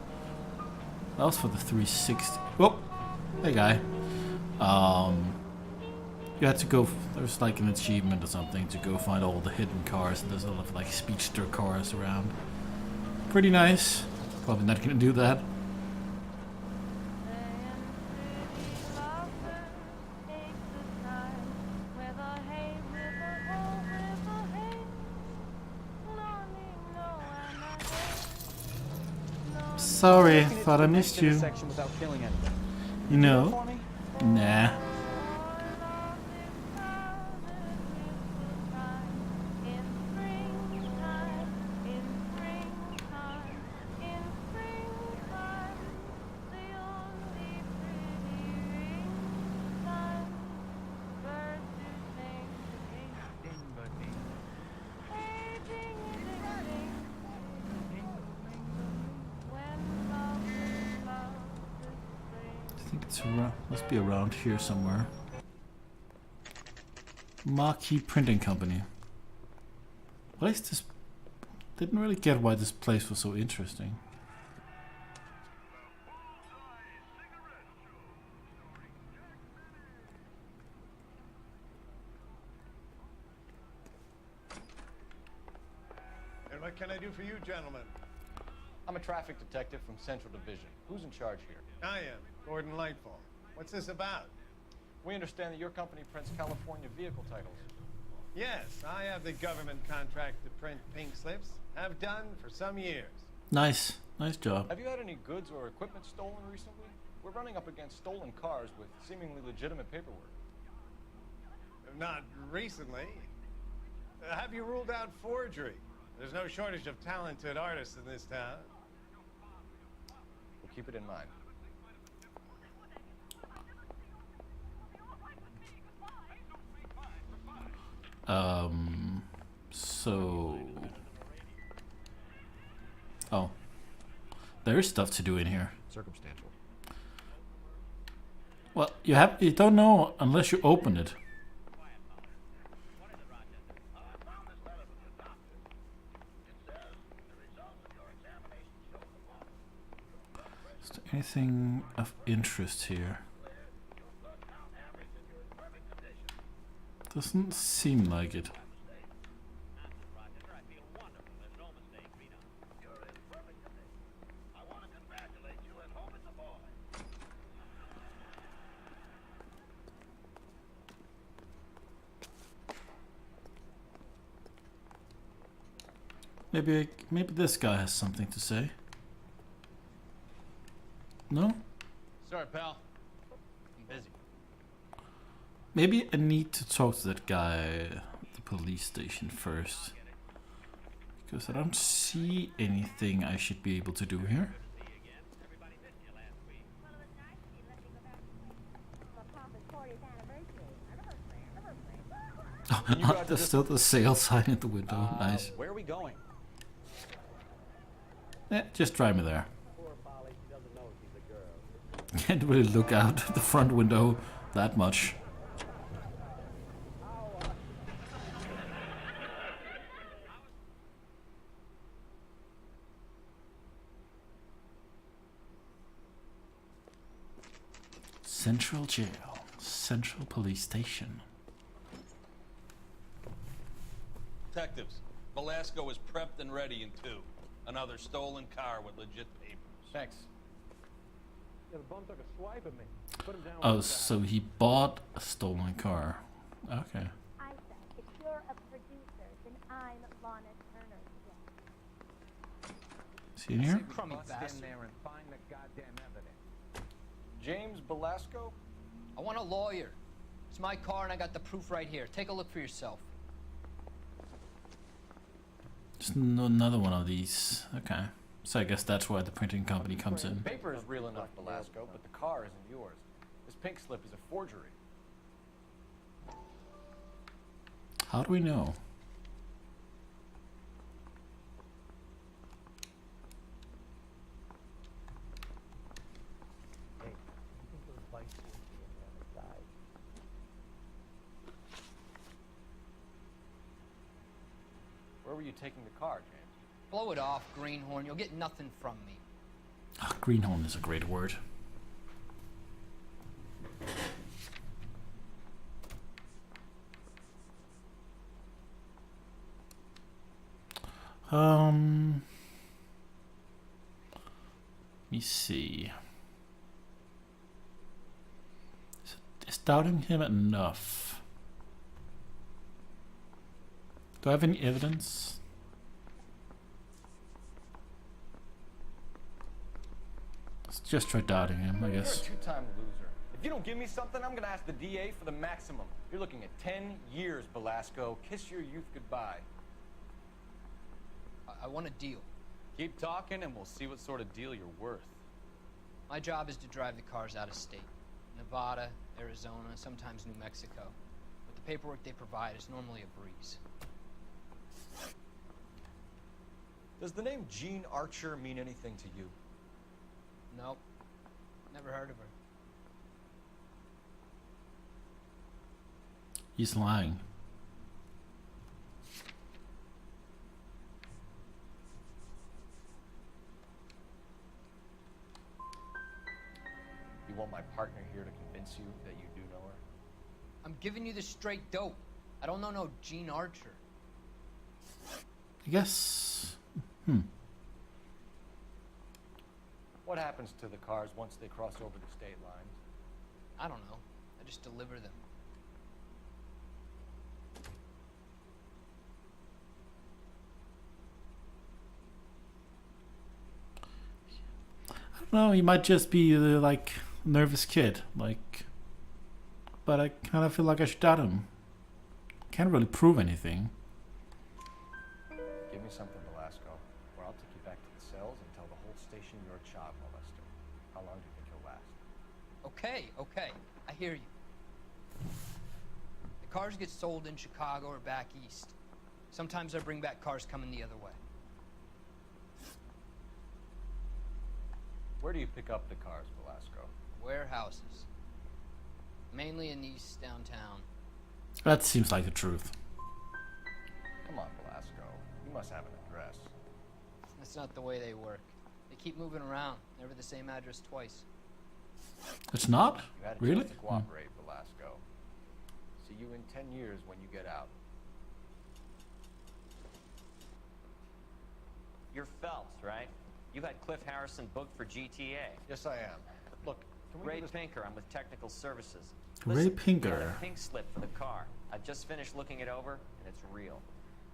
That was for the 360. Oh! Hey guy. You had to go... There's like an achievement or something to go find all the hidden cars. And there's a lot of like speedster cars around. Pretty nice. Probably not gonna do that. Sorry, thought I missed you. You know? Nah. It's around, must be around here somewhere. Marquee Printing Company. What is this? Didn't really get why this place was so interesting. And what can I do for you, gentlemen? I'm a traffic detective from Central Division. Who's in charge here? I am, Gordon Lightfall. What's this about? We understand that your company prints California vehicle titles. Yes, I have the government contract to print pink slips. Have done for some years. Nice. Nice job. Have you had any goods or equipment stolen recently? We're running up against stolen cars with seemingly legitimate paperwork. Not recently. Have you ruled out forgery? There's no shortage of talented artists in this town. We'll keep it in mind. So... Oh. There's stuff to do in here. Circumstantial. Well, you don't know unless you open it. Is there anything of interest here? Doesn't seem like it. Maybe this guy has something to say. No? Sorry, pal. I'm busy. Maybe I need to talk to that guy at the police station first. Because I don't see anything I should be able to do here. Oh, there's still the sale sign at the window. Nice. Where are we going? Yeah, just drive me there. Can't really look out the front window that much. Central Jail. Central Police Station. Detectives, Velasco is prepped and ready in 2. Another stolen car with legit papers. Thanks. Yeah, the bum took a swipe at me. Put him down. Oh, so he bought a stolen car. Okay. I said, if you're a producer, then I'm Lana Turner today. Is he in here? Crummy bastard. there and find the goddamn evidence. James Velasco? I want a lawyer. It's my car and I got the proof right here. Take a look for yourself. Just another one of these. Okay. So I guess that's why the printing company comes in. The paper is real enough, Velasco, but the car isn't yours. This pink slip is a forgery. How do we know? Where were you taking the car, James? Blow it off, greenhorn. You'll get nothing from me. Ah, greenhorn is a great word. Let me see. Is doubting him enough? Do I have any evidence? Let's just try doubting him, I guess. You're a two-time loser. If you don't give me something, I'm gonna ask the DA for the maximum. You're looking at 10 years, Velasco. Kiss your youth goodbye. I want a deal. Keep talking and we'll see what sort of deal you're worth. My job is to drive the cars out of state. Nevada, Arizona, sometimes New Mexico. But the paperwork they provide is normally a breeze. Does the name Jean Archer mean anything to you? Nope. Never heard of her. He's lying. You want my partner here to convince you that you do know her? I'm giving you the straight dope. I don't know no Gene Archer. I guess. What happens to the cars once they cross over the state lines? I don't know. I just deliver them. I don't know. He might just be like nervous kid. Like, but I kind of feel like I should doubt him. Can't really prove anything. Give me something, Velasco, or I'll take you back to the cells and tell the whole station you're a child molester. How long do you think you'll last? Okay, I hear you. The cars get sold in Chicago or back east. Sometimes I bring back cars coming the other way. Where do you pick up the cars, Velasco? Warehouses. Mainly in East downtown. That seems like the truth. Come on, Velasco. You must have an address. That's not the way they work. They keep moving around. Never the same address twice. It's not? You had a Really? chance to cooperate, Velasco. See you in 10 years when you get out. You're Phelps, right? You had Cliff Harrison booked for GTA. Yes, I am. Look, can we Ray do this? Pinker, I'm with Technical Services. Ray Listen, you had Pinker. a pink slip for the car. I've just finished looking it over, and it's real.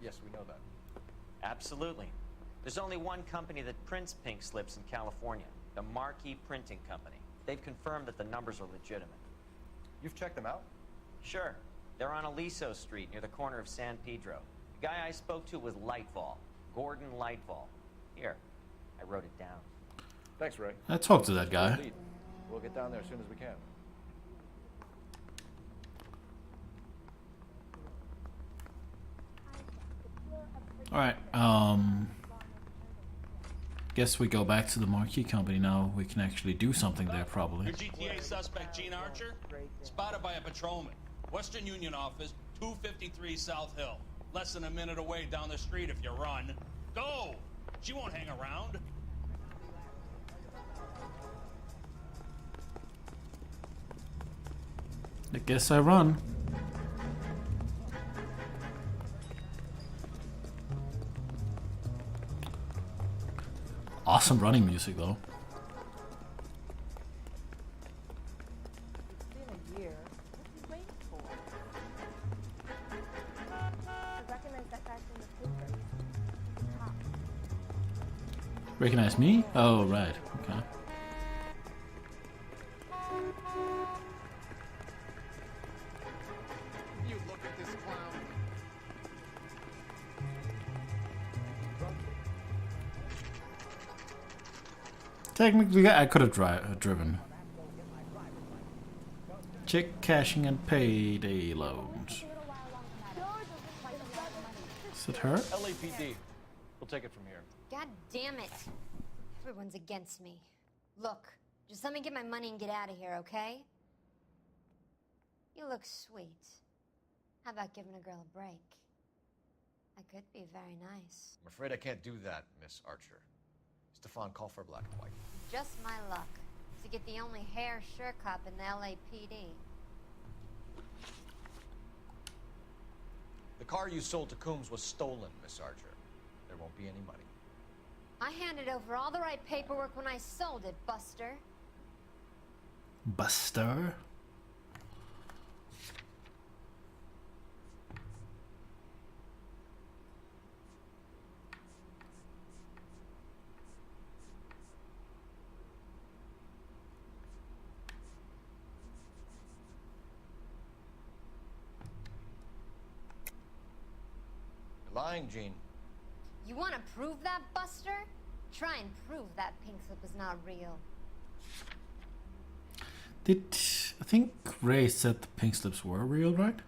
Yes, we know that. Absolutely. There's only one company that prints pink slips in California, the Marquee Printing Company. They've confirmed that the numbers are legitimate. You've checked them out? Sure. They're on Aliso Street near the corner of San Pedro. The guy I spoke to was Lightfall, Gordon Lightfall. Here, I wrote it down. Thanks, Ray. I talked to that guy. Lead. We'll get down there as soon as we can. Alright, guess we go back to the Marquee Company now. We can actually do something there, probably. Your GTA suspect, Gene Archer? Spotted by a patrolman. Western Union office, 253 South Hill. Less than a minute away down the street if you run. Go! She won't hang around. I guess I run. Awesome running music, though. It's been a year. What are you waiting for? I recognize that guy from the paper. Top. Recognize me? Oh, right. Okay. You look at this clown. Technically, I could have driven. Check cashing and payday loans. Is it her? LAPD. We'll take it from here. God damn it. Everyone's against me. Look, just let me get my money and get out of here, okay? You look sweet. How about giving a girl a break? I could be very nice. I'm afraid I can't do that, Miss Archer. Stefan, call for black and white. Just my luck to get the only hair sure cop in the LAPD. The car you sold to Coombs was stolen, Miss Archer. There won't be any money. I handed over all the right paperwork when I sold it, Buster. Buster? You're lying, Gene. You want to prove that, Buster? Try and prove that pink slip is not real. I think Ray said the pink slips were real, right?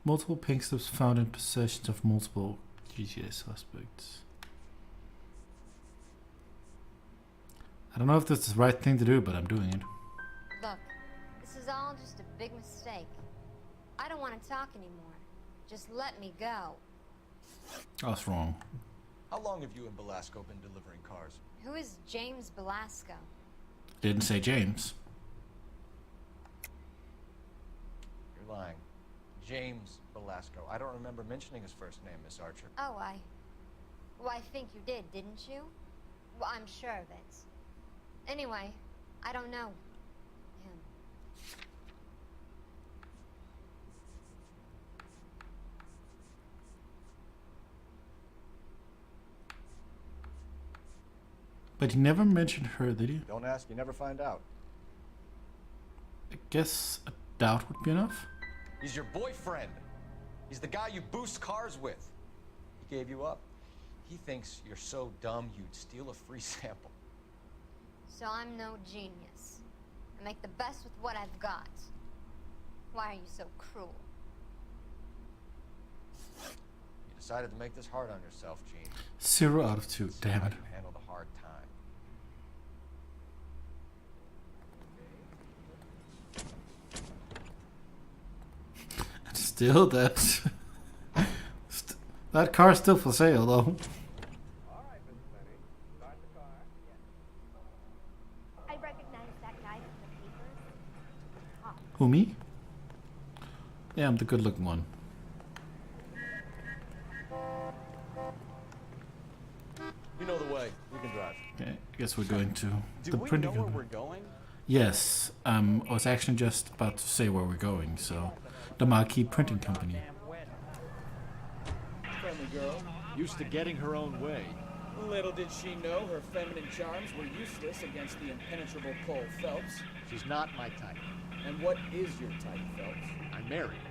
Multiple pink slips found in possession of multiple GTA suspects. I don't know if this is the right thing to do, but I'm doing it. Look, this is all just a big mistake. I don't want to talk anymore. Just let me go. That's wrong. How long have you and Belasco been delivering cars? Who is James Belasco? Didn't say James. You're lying. James Belasco. I don't remember mentioning his first name, Miss Archer. Oh, well, I think you did, didn't you? Well, I'm sure of it. Anyway, I don't know him. But he never mentioned her, did he? Don't ask, you never find out. I guess a doubt would be enough. He's your boyfriend. He's the guy you boost cars with. He gave you up. He thinks you're so dumb you'd steal a free sample. So I'm no genius. I make the best with what I've got. Why are you so cruel? You decided to make this hard on yourself, Gene. 0 out of 2. Damn it. You handle the hard time. Still, that that car's still for sale, though. I recognize that guy from the papers. Who, me? Yeah, I'm the good-looking one. You know the way. You can drive. Okay, I guess we're going to Do the we printing know where company. we're going? Yes, I was actually just about to say where we're going, so the Marquee Printing Company. Friendly girl. Used to getting her own way. Little did she know her feminine charms were useless against the impenetrable Cole Phelps. She's not my type. And what is your type, Phelps? I'm married.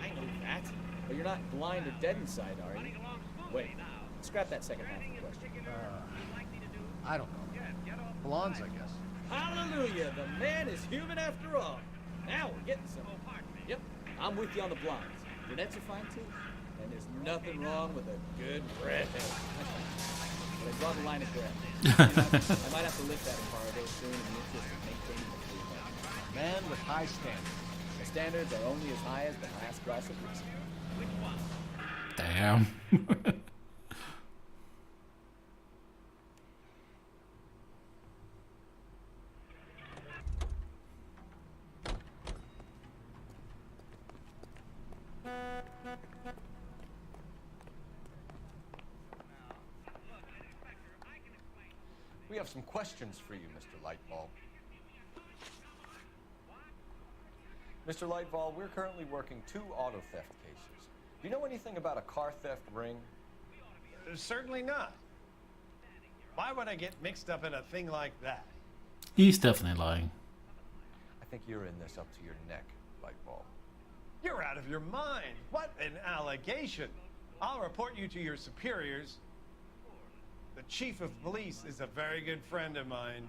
I know that. But you're not blind or dead inside, are you? Wait, scrap that second half of the question. I don't know. Blondes, I guess. Hallelujah, the man is human after all. Now we're getting somewhere. Yep, I'm with you on the blondes. Brunettes are fine too. And there's nothing wrong with a good redhead. But I draw the line at gray. I might have to lift that embargo soon in the interest of maintaining the free market. Man with high standards. The standards are only as high as the last glass of whiskey. Damn. We have some questions for you, Mr. Lightball. Mr. Lightball, we're currently working 2 auto theft cases. Do you know anything about a car theft ring? Certainly not. Why would I get mixed up in a thing like that? He's definitely lying. I think you're in this up to your neck, Lightball. You're out of your mind. What an allegation. I'll report you to your superiors. The chief of police is a very good friend of mine.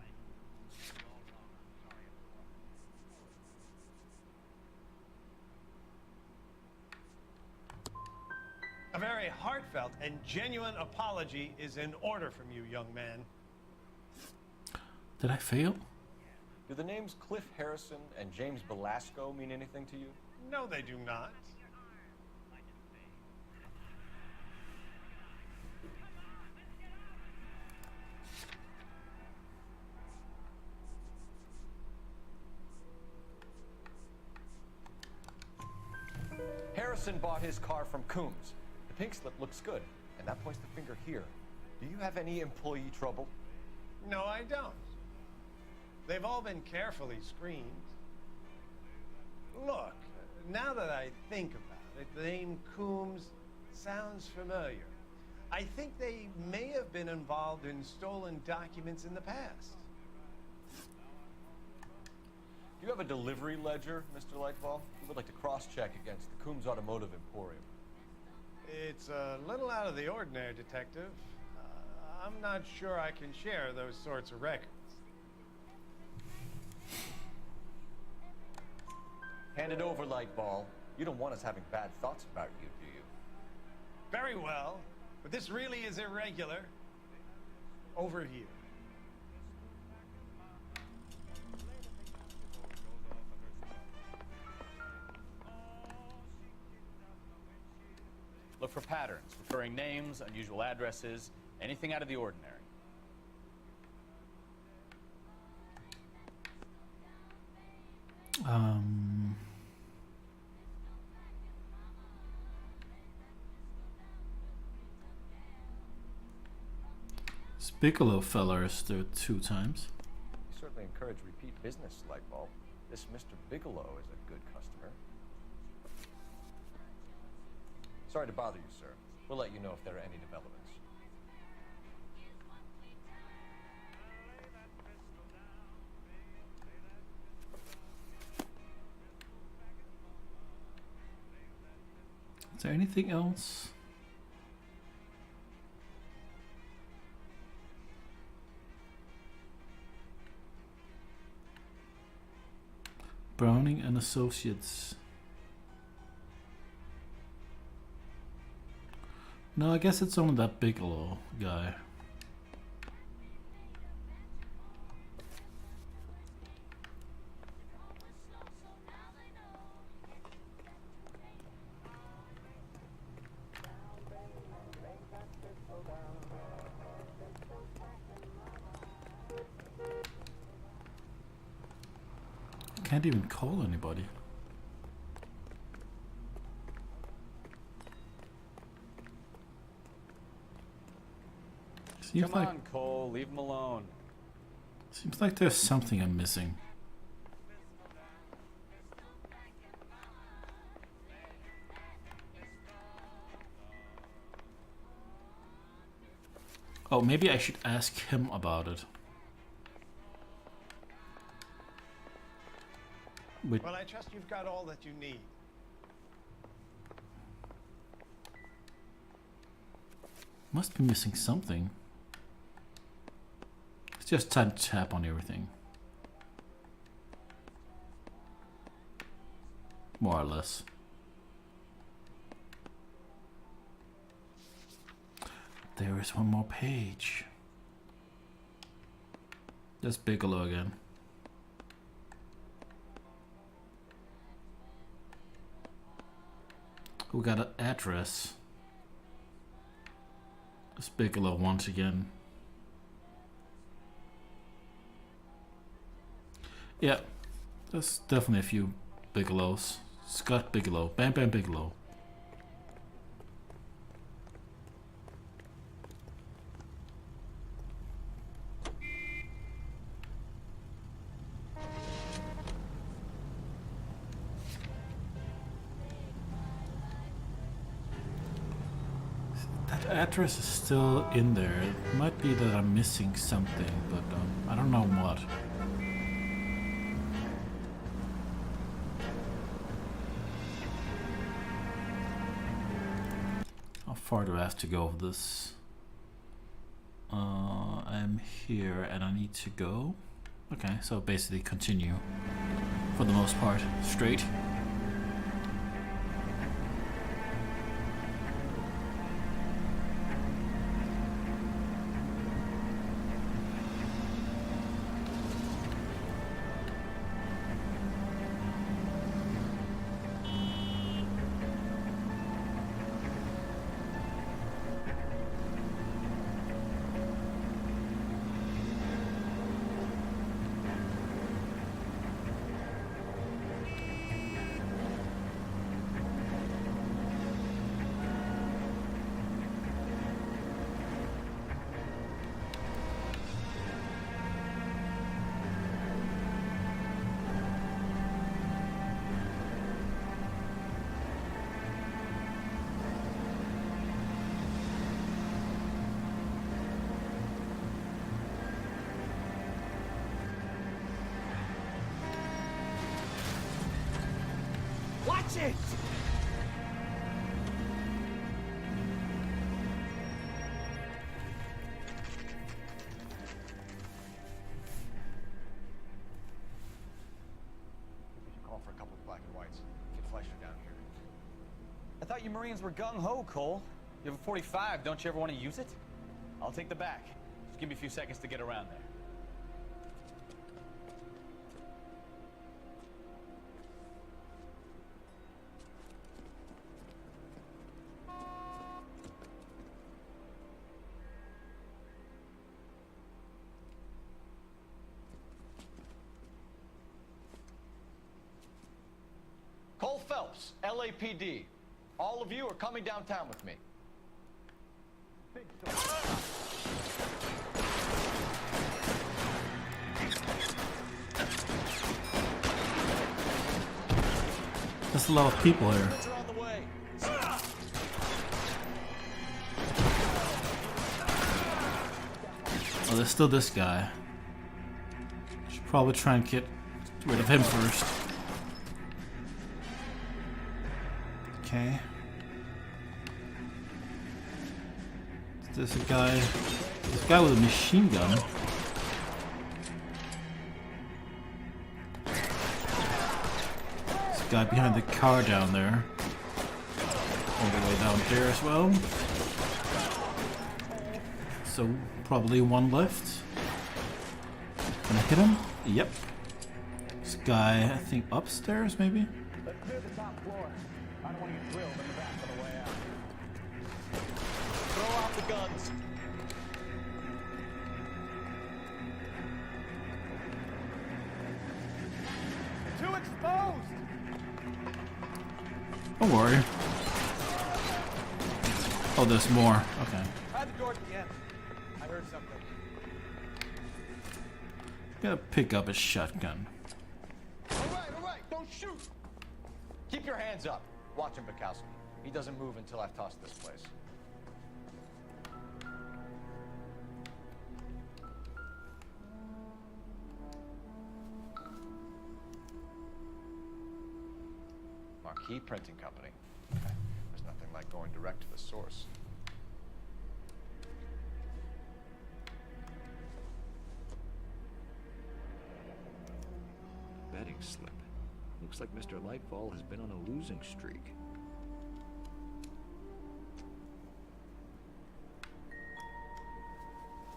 A very heartfelt and genuine apology is in order from you, young man. Did I fail? Do the names Cliff Harrison and James Belasco mean anything to you? No, they do not. Harrison bought his car from Coombs. The pink slip looks good, and that points the finger here. Do you have any employee trouble? No, I don't. They've all been carefully screened. Look, now that I think about it, the name Coombs sounds familiar. I think they may have been involved in stolen documents in the past. Do you have a delivery ledger, Mr. Lightball? We would like to cross-check against the Coombs Automotive Emporium. It's a little out of the ordinary, Detective. I'm not sure I can share those sorts of records. Hand it over, Lightball. You don't want us having bad thoughts about you, do you? Very well, but this really is irregular. Over here. Look for patterns, recurring names, unusual addresses, anything out of the ordinary. This Bigelow feller is there 2 times. We certainly encourage repeat business, Lightbulb. This Mr. Bigelow is a good customer. Sorry to bother you, sir. We'll let you know if there are any developments. Is there anything else? Browning and Associates. No, I guess it's only that Bigelow guy. Can't even call anybody. Seems Come on, Cole, leave him alone. Seems like there's something I'm missing. Oh, maybe I should ask him about it. Wait. Well, I trust you've got all that you need. Must be missing something. It's just time to tap on everything. More or less. There is one more page. That's Bigelow again. We got an address. It's Bigelow once again. Yeah, there's definitely a few Bigelows. Scott Bigelow, Bam Bam Bigelow. That address is still in there. It might be that I'm missing something, but I don't know what. How far do I have to go with this? I'm here and I need to go. Okay, so basically continue for the most part, straight. Watch it! Call for a couple of black and whites. Get Fleischer down here. I thought you Marines were gung-ho, Cole. You have a 45, don't you ever want to use it? I'll take the back. Just give me a few seconds to get around there. Phelps, LAPD. All of you are coming downtown with me. There's a lot of people here. Oh, there's still this guy. Should probably try and get rid of him first. Okay. There's a guy. This guy with a machine gun. This guy behind the car down there. All the way down there as well. So probably one left. Can I hit him? Yep. This guy, I think upstairs maybe? Let's clear the top floor. I don't want to get drilled in the back on the way out. Throw out the guns. Too exposed! Don't worry. Oh, there's more. Okay. Try the door at the end. I heard something. Gotta pick up a shotgun. All right, don't shoot. Keep your hands up. Watch him, Bukowski. He doesn't move until I've tossed this place. Marquee Printing Company. There's nothing like going direct to the source. Betting slip. Looks like Mr. Lightfall has been on a losing streak.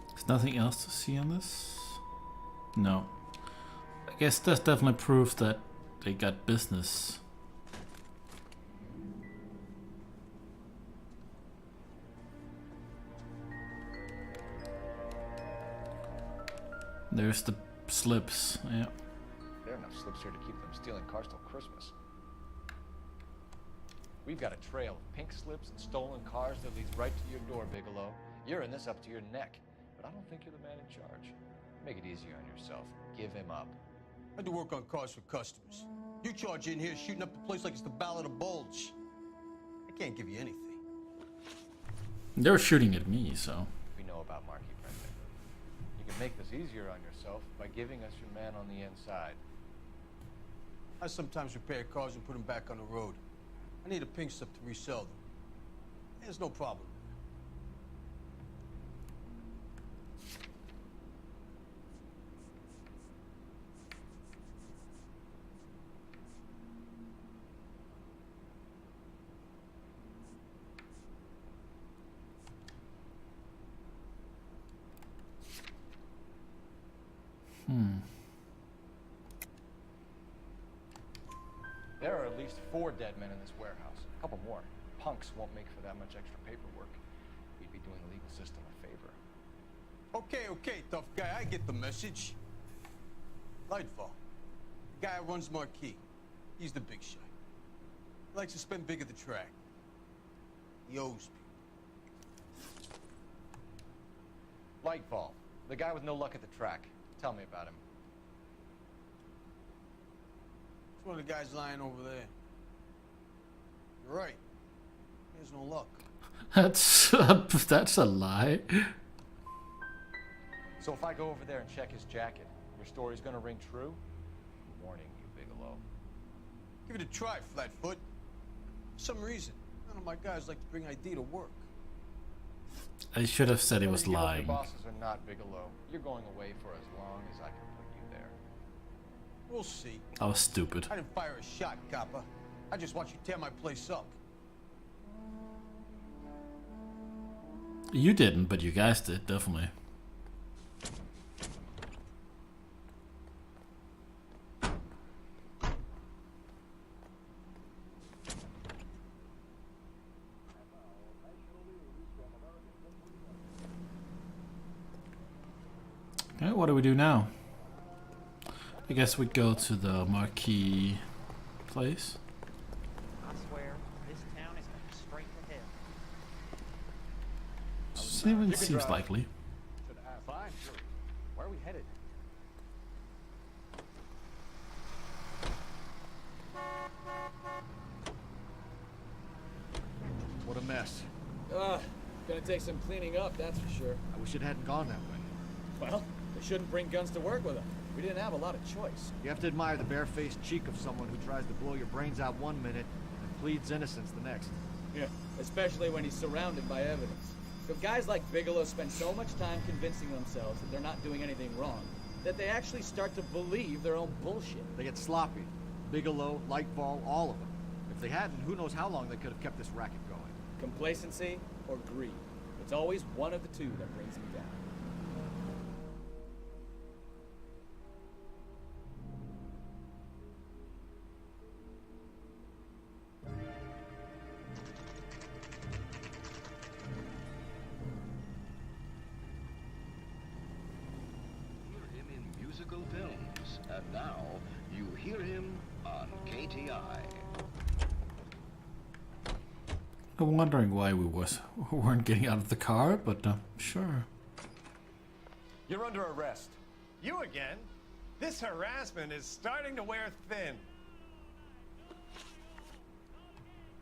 There's nothing else to see on this? No. I guess that's definitely proof that they got business. There's the slips, yeah. There are enough slips here to keep them stealing cars till Christmas. We've got a trail of pink slips and stolen cars that leads right to your door, Bigelow. You're in this up to your neck, but I don't think you're the man in charge. Make it easier on yourself. Give him up. I do work on cars for customers. You charge in here shooting up the place like it's the Ballad of Bulge. I can't give you anything. They're shooting at me, so. We know about Marquee Printing. You can make this easier on yourself by giving us your man on the inside. I sometimes repair cars and put them back on the road. I need a pink slip to resell them. There's no problem. There are at least 4 dead men in this warehouse. A couple more. Punks won't make for that much extra paperwork. We'd be doing the legal system a favor. Okay, tough guy. I get the message. Lightfall. The guy who runs Marquee. He's the big shot. He likes to spend big at the track. He owes people. Lightfall. The guy with no luck at the track. Tell me about him. It's one of the guys lying over there. You're right. He has no luck. That's a lie. So if I go over there and check his jacket, your story's gonna ring true? I'm warning you, Bigelow. Give it a try, Flatfoot. For some reason, none of my guys like to bring ID to work. I should have said he was lying. Your bosses are not Bigelow. You're going away for as long as I can put you there. We'll see. I was stupid. I didn't fire a shot, copper. I just watched you tear my place up. You didn't, but you guys did, definitely. Okay, what do we do now? I guess we go to the Marquee place. even seems likely. Fine, sure. Where are we headed? What a mess. Gonna take some cleaning up, that's for sure. I wish it hadn't gone that way. Well, they shouldn't bring guns to work with them. We didn't have a lot of choice. You have to admire the barefaced cheek of someone who tries to blow your brains out one minute and pleads innocence the next. Yeah, especially when he's surrounded by evidence. So guys like Bigelow spend so much time convincing themselves that they're not doing anything wrong, that they actually start to believe their own bullshit. They get sloppy. Bigelow, Lightfall, all of them. If they hadn't, who knows how long they could have kept this racket going. Complacency or greed. It's always one of the two that brings them down. Hear him in musical films, and now you hear him on KTI. I'm wondering why we weren't getting out of the car, but sure. You're under arrest. You again? This harassment is starting to wear thin.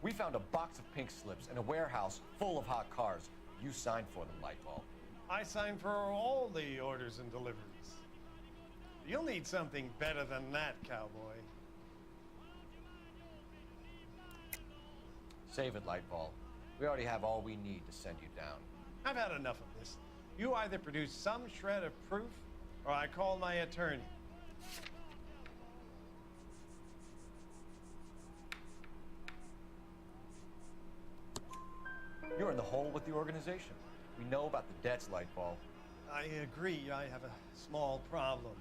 We found a box of pink slips in a warehouse full of hot cars. You signed for them, Lightball. I signed for all the orders and deliveries. You'll need something better than that, cowboy. Save it, Lightball. We already have all we need to send you down. I've had enough of this. You either produce some shred of proof, or I call my attorney. You're in the hole with the organization. We know about the debts, Lightball. I agree, I have a small problem.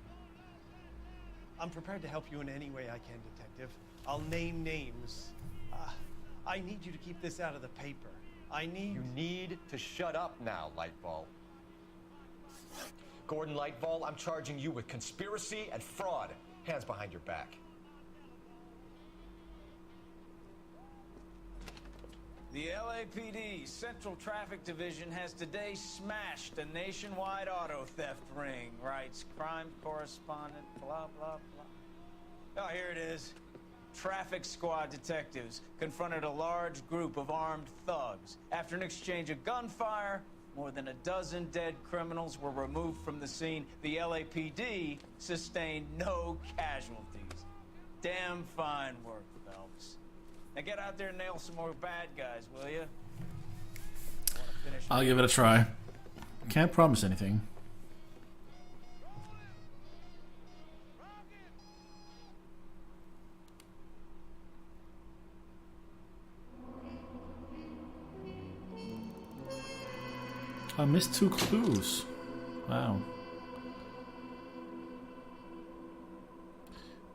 I'm prepared to help you in any way I can, Detective. I'll name names. I need you to keep this out of the paper. You need to shut up now, Lightball. Gordon Lightball, I'm charging you with conspiracy and fraud. Hands behind your back. The LAPD Central Traffic Division has today smashed a nationwide auto theft ring, writes crime correspondent, blah, blah, blah. Oh, here it is. Traffic squad detectives confronted a large group of armed thugs. After an exchange of gunfire, more than a dozen dead criminals were removed from the scene. The LAPD sustained no casualties. Damn fine work, Phelps. Now get out there and nail some more bad guys, will you? I'll give it a try. Can't promise anything. I missed 2 clues. Wow.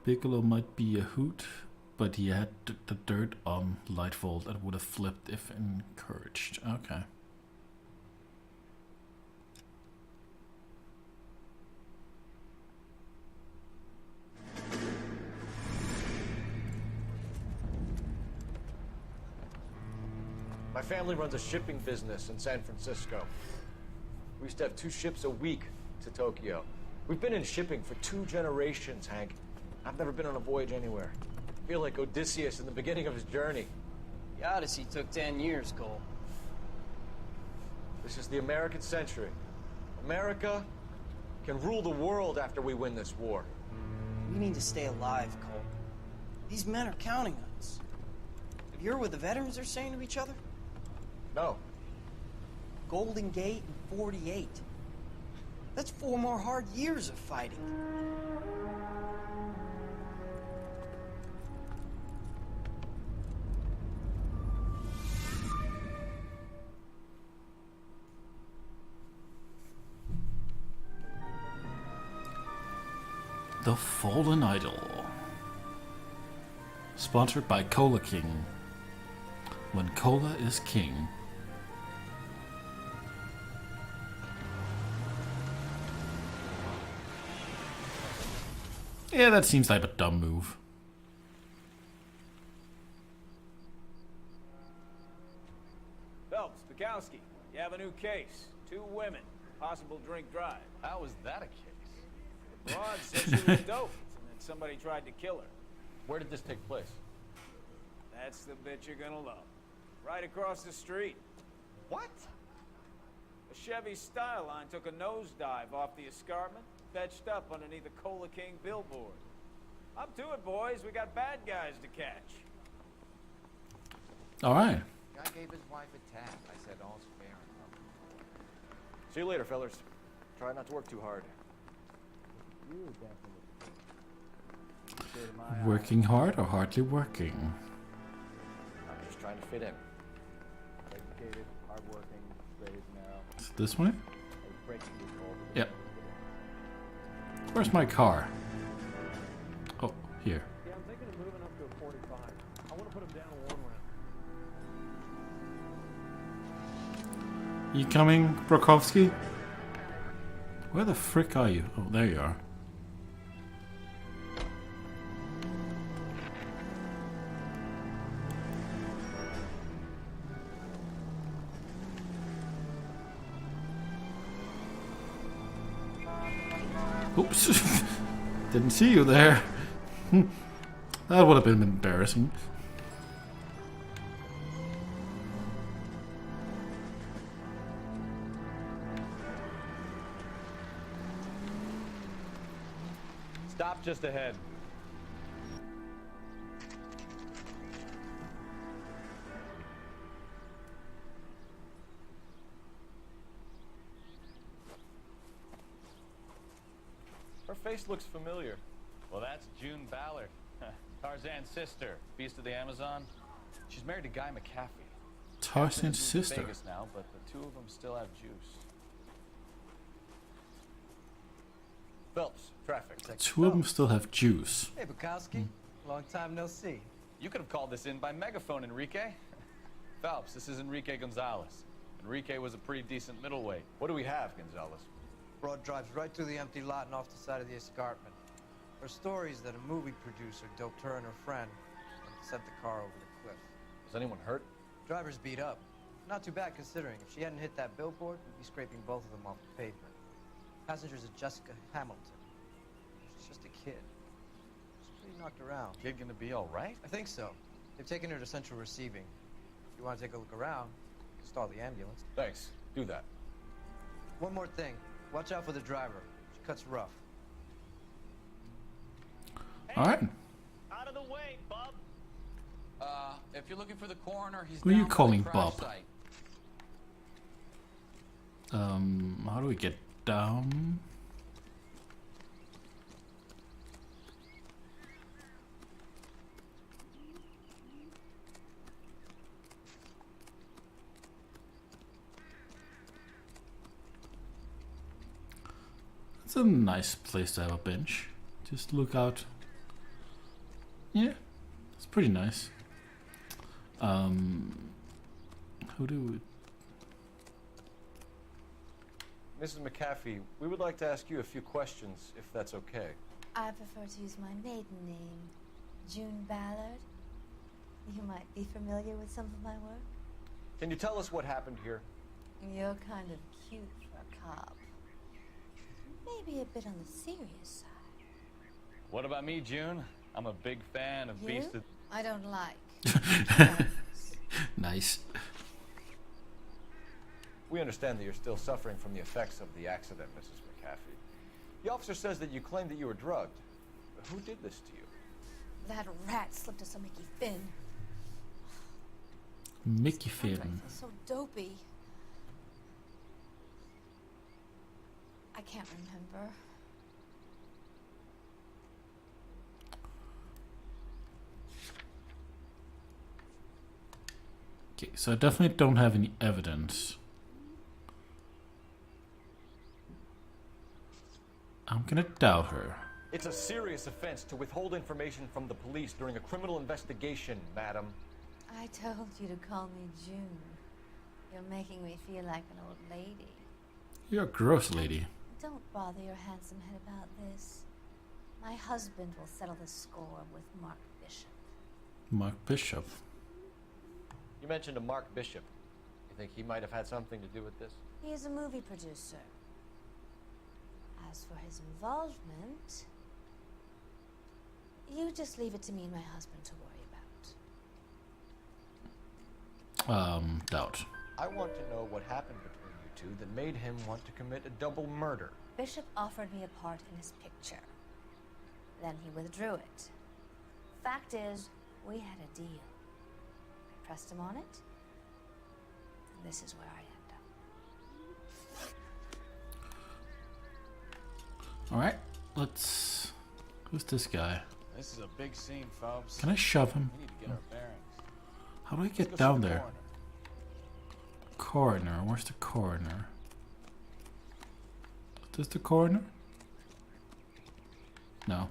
Bigelow might be a hoot, but he had the dirt on Lightfall that would have flipped if encouraged. Okay. My family runs a shipping business in San Francisco. We used to have 2 ships a week to Tokyo. We've been in shipping for 2 generations, Hank. I've never been on a voyage anywhere. I feel like Odysseus in the beginning of his journey. The Odyssey took 10 years, Cole. This is the American century. America can rule the world after we win this war. We need to stay alive, Cole. These men are counting on us. Have you heard what the veterans are saying to each other? No. Golden Gate and 48. That's 4 more hard years of fighting. The Fallen Idol. Sponsored by Cola King. When Cola is king. Yeah, that seems like a dumb move. Phelps, Bukowski, You have a new case. 2 women. Possible drink drive. How is that a case? The broad said she was doped, and that somebody tried to kill her. Where did this take place? That's the bit you're gonna love. Right across the street. What? A Chevy Styline took a nosedive off the escarpment, fetched up underneath a Cola King billboard. Up to it, boys. We got bad guys to catch. All right. Guy gave his wife a tap. I said all's fair in love. See you later, fellers. Try not to work too hard. Working hard or hardly working? I'm just trying to fit in. Educated, hardworking, straight as an arrow. Is it this way? Breaking control. Yep. Where's my car? Oh, here. Yeah, I'm thinking of moving up to a 45. I want to put him down a 1 round. You coming, Brokowski? Where the frick are you? Oh, there you are. Oops. Didn't see you there. That would have been embarrassing. Stop just ahead. Her face looks familiar. Well, that's June Ballard, Tarzan's sister, Beast of the Amazon. She's married to Guy McCaffey. Tarzan's Moved to sister. Vegas now, but the 2 of them still have juice. Phelps, traffic. 2 of them still have juice. Hey, Bukowski. Long time no see. You could have called this in by megaphone, Enrique. Phelps, this is Enrique Gonzalez. Enrique was a pretty decent middleweight. What do we have, Gonzalez? Broad drives right through the empty lot and off the side of the escarpment. Her story is that a movie producer doped her and her friend and sent the car over the cliff. Is anyone hurt? Driver's beat up. Not too bad considering. If she hadn't hit that billboard, we'd be scraping both of them off the pavement. Passenger's a Jessica Hamilton. She's just a kid. She's pretty knocked around. Kid gonna be all right? I think so. They've taken her to central receiving. If you want to take a look around, stall the ambulance. Thanks. Do that. One more thing. Watch out for the driver. She cuts rough. All right. Out of the way, bub. If you're looking for the coroner, he's Who are you down by the calling crash Bob? site. How do we get down? It's a nice place to have a bench. Just look out. Yeah, it's pretty nice. Who do we... Mrs. McCaffey, we would like to ask you a few questions, if that's okay. I prefer to use my maiden name, June Ballard. You might be familiar with some of my work. Can you tell us what happened here? You're kind of cute for a cop. Maybe a bit on the serious side. What about me, June? I'm a big fan of You? Beast of... I don't like. Nice. We understand that you're still suffering from the effects of the accident, Mrs. McCaffey. The officer says that you claimed that you were drugged. But who did this to you? That rat slipped us a Mickey Finn. Mickey I Finn. feel so dopey. I can't remember. Okay, so I definitely don't have any evidence. I'm gonna doubt her. It's a serious offense to withhold information from the police during a criminal investigation, madam. I told you to call me June. You're making me feel like an old lady. You're a gross lady. Don't bother your handsome head about this. My husband will settle the score with Mark Bishop. Mark Bishop. You mentioned a Mark Bishop. If think he might have had something to do with this? He is a movie producer. As for his involvement, you just leave it to me and my husband to worry about. Doubt. I want to know what happened between you two that made him want to commit a double murder. Bishop offered me a part in his picture. Then he withdrew it. Fact is, we had a deal. I pressed him on it, and this is where I end up. Alright, let's... Who's this guy? This is a big scene, Phelps. Can I shove him? We need to get our bearings. How do I Let's get go down see the there? Coroner. Where's the coroner? Is this the coroner? No.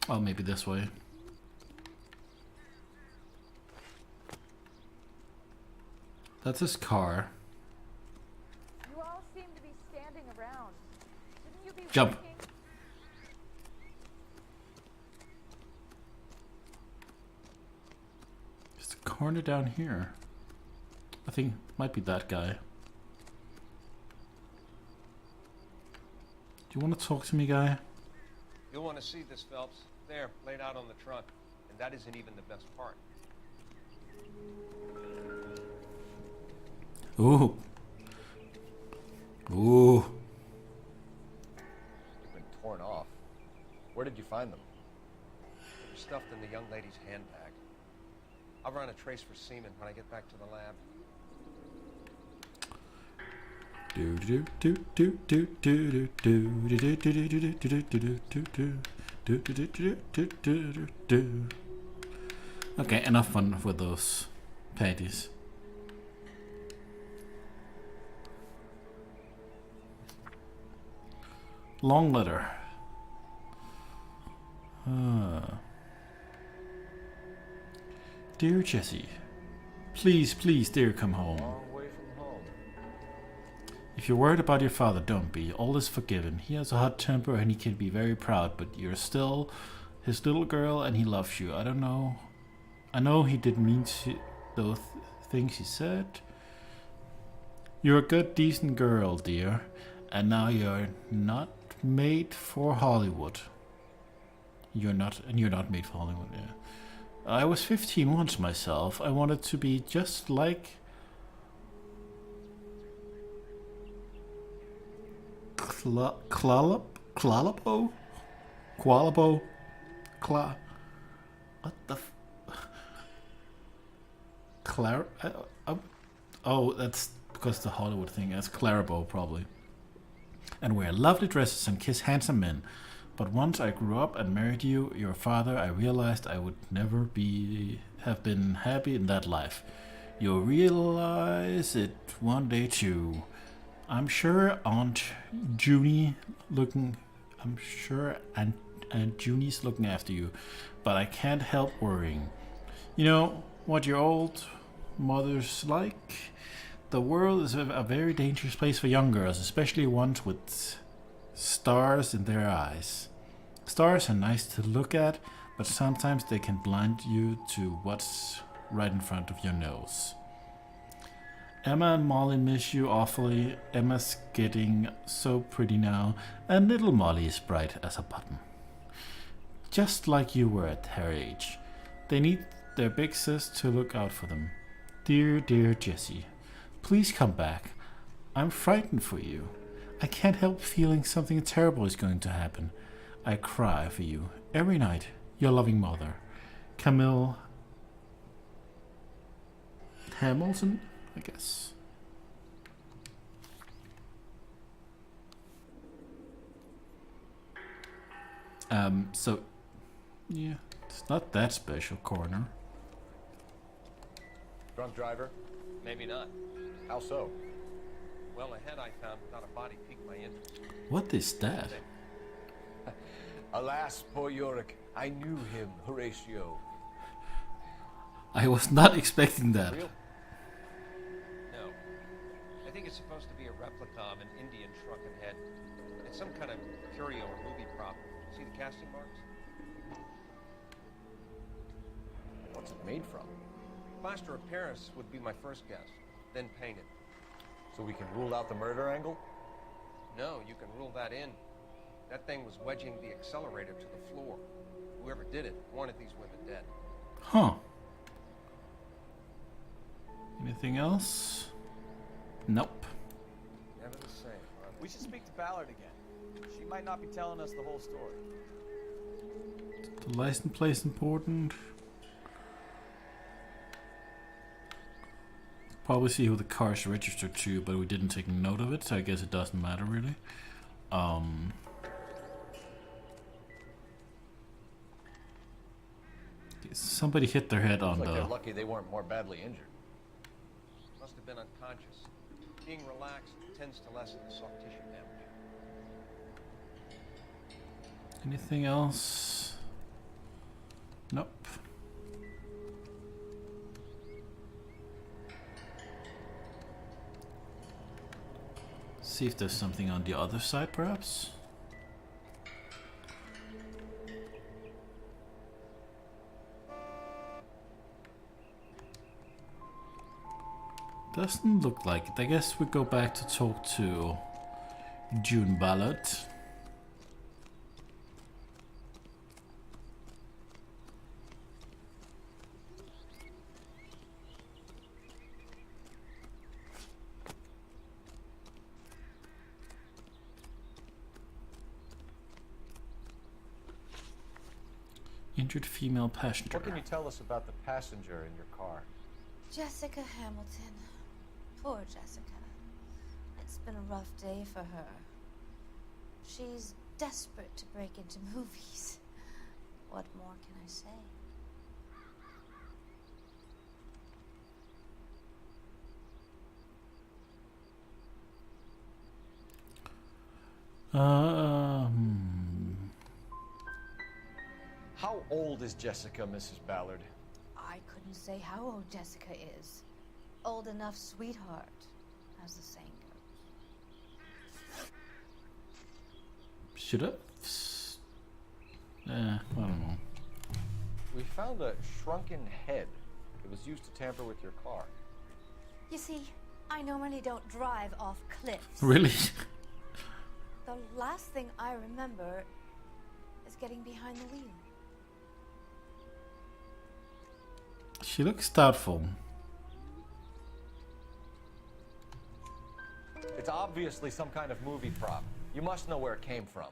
Oh, maybe this way. That's his car. You all seem to be standing around. Shouldn't you be Jump. working? There's a corner down here. I think it might be that guy. Do you want to talk to me, guy? You'll want to see this, Phelps. There, laid out on the trunk. And that isn't even the best part. Ooh. Ooh. They've been torn off. Where did you find them? They were stuffed in the young lady's handbag. I'll run a trace for semen when I get back to the lab. Do do do do do do do do do do do do do do do do do do. Okay, enough fun with those panties. Long letter. Dear Jesse, please, dear, come home. Long way from home. If you're worried about your father, don't be. All is forgiven. He has a hot temper and he can be very proud, but you're still his little girl and he loves you. I don't know. I know he didn't mean those things he said. You're a good, decent girl, dear. And now you're not made for Hollywood. You're not made for Hollywood, yeah. I was 15 once myself. I wanted to be just like What the oh, that's because the Hollywood thing. That's Clarabo, probably. And wear lovely dresses and kiss handsome men. But once I grew up and married you, your father, I realized I would never have been happy in that life. You'll realize it one day too. I'm sure Aunt Junie's looking after you, but I can't help worrying. You know what your old mother's like? The world is a very dangerous place for young girls, especially ones with stars in their eyes. Stars are nice to look at, but sometimes they can blind you to what's right in front of your nose. Emma and Molly miss you awfully. Emma's getting so pretty now, and little Molly is bright as a button. Just like you were at her age. They need their big sis to look out for them. Dear, dear Jessie, please come back. I'm frightened for you. I can't help feeling something terrible is going to happen. I cry for you every night. Your loving mother, Camille Hamilton, I guess. So, yeah, it's not that special, coroner. Drunk driver? Maybe not. How so? Well, the head I found without a body piqued my interest. What is that? Alas, poor Yorick. I knew him, Horatio. I was not expecting that. Real? No. I think it's supposed to be a replica of an Indian shrunken head. It's some kind of curio or movie prop. See the casting marks? What's it made from? Plaster of Paris would be my first guess, then painted. So we can rule out the murder angle? No, you can rule that in. That thing was wedging the accelerator to the floor. Whoever did it wanted these women dead. Huh. Anything else? Nope. Never the same, huh? We should speak to Ballard again. She might not be telling us the whole story. The license plate is important. Probably see who the car is registered to, but we didn't take note of it, so I guess it doesn't matter really. Somebody hit their head on Looks like the... they're lucky they weren't more badly injured. Must have been unconscious. Being relaxed tends to lessen the soft tissue damage. Anything else? Nope. See if there's something on the other side, perhaps? Doesn't look like it. I guess we go back to talk to June Ballard. Injured female passenger. What can you tell us about the passenger in your car? Jessica Hamilton. Poor Jessica. It's been a rough day for her. She's desperate to break into movies. What more can I say? How old is Jessica, Mrs. Ballard? I couldn't say how old Jessica is. Old enough, sweetheart, as the saying goes. Should have? I don't know. We found a shrunken head. It was used to tamper with your car. You see, I normally don't drive off cliffs. Really? The last thing I remember is getting behind the wheel. She looks doubtful. It's obviously some kind of movie prop. You must know where it came from.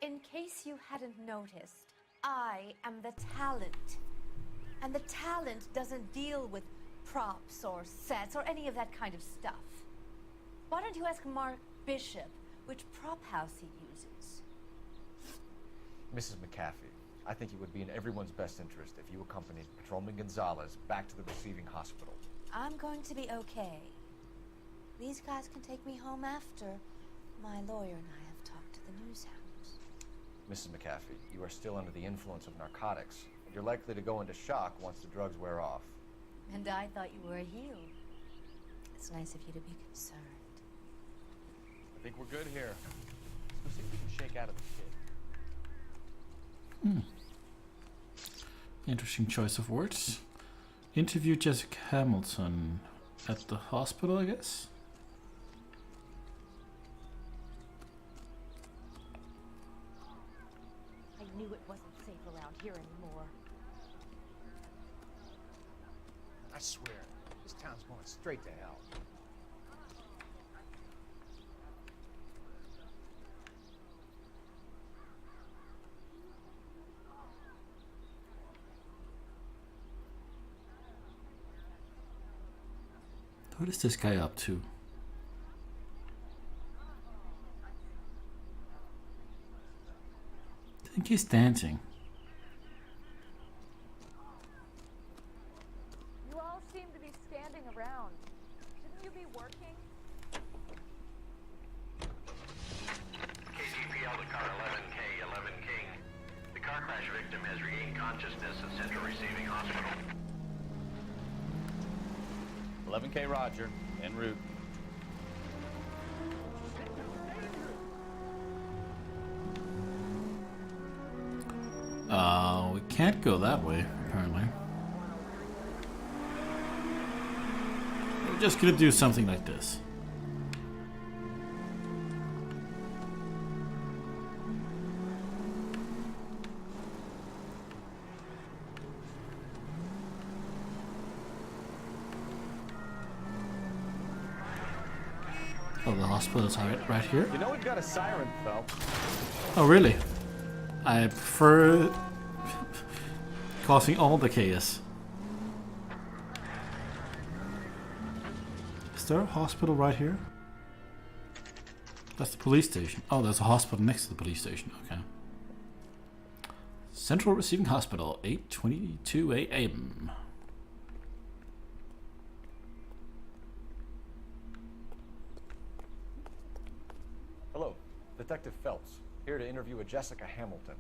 In case you hadn't noticed, I am the talent. And the talent doesn't deal with props or sets or any of that kind of stuff. Why don't you ask Mark Bishop which prop house he uses? Mrs. McAfee, I think it would be in everyone's best interest if you accompanied Patrolman Gonzalez back to the receiving hospital. I'm going to be okay. These guys can take me home after my lawyer and I have talked to the news hounds. Mrs. McAfee, you are still under the influence of narcotics, and you're likely to go into shock once the drugs wear off. And I thought you were a heel. It's nice of you to be concerned. I think we're good here. Let's see if we can shake out of the kid. Interesting choice of words. Interview Jessica Hamilton at the hospital, I guess. I knew it wasn't safe around here anymore. I swear, this town's going straight to hell. What is this guy up to? I think he's dancing. You all seem to be standing around. Shouldn't you be working? KCPL to car 11K, 11 King. The car crash victim has regained consciousness at Central Receiving Hospital. 11K Roger, en route. We can't go that way, apparently. We're just gonna do something like this. Oh, the hospital is right here. You know we've got a siren, Phelps. Oh, really? I prefer causing all the chaos. Is there a hospital right here? That's the police station. Oh, there's a hospital next to the police station. Okay. Central Receiving Hospital, 8:22 a.m. Hello, Detective Phelps. Here to interview a Jessica Hamilton.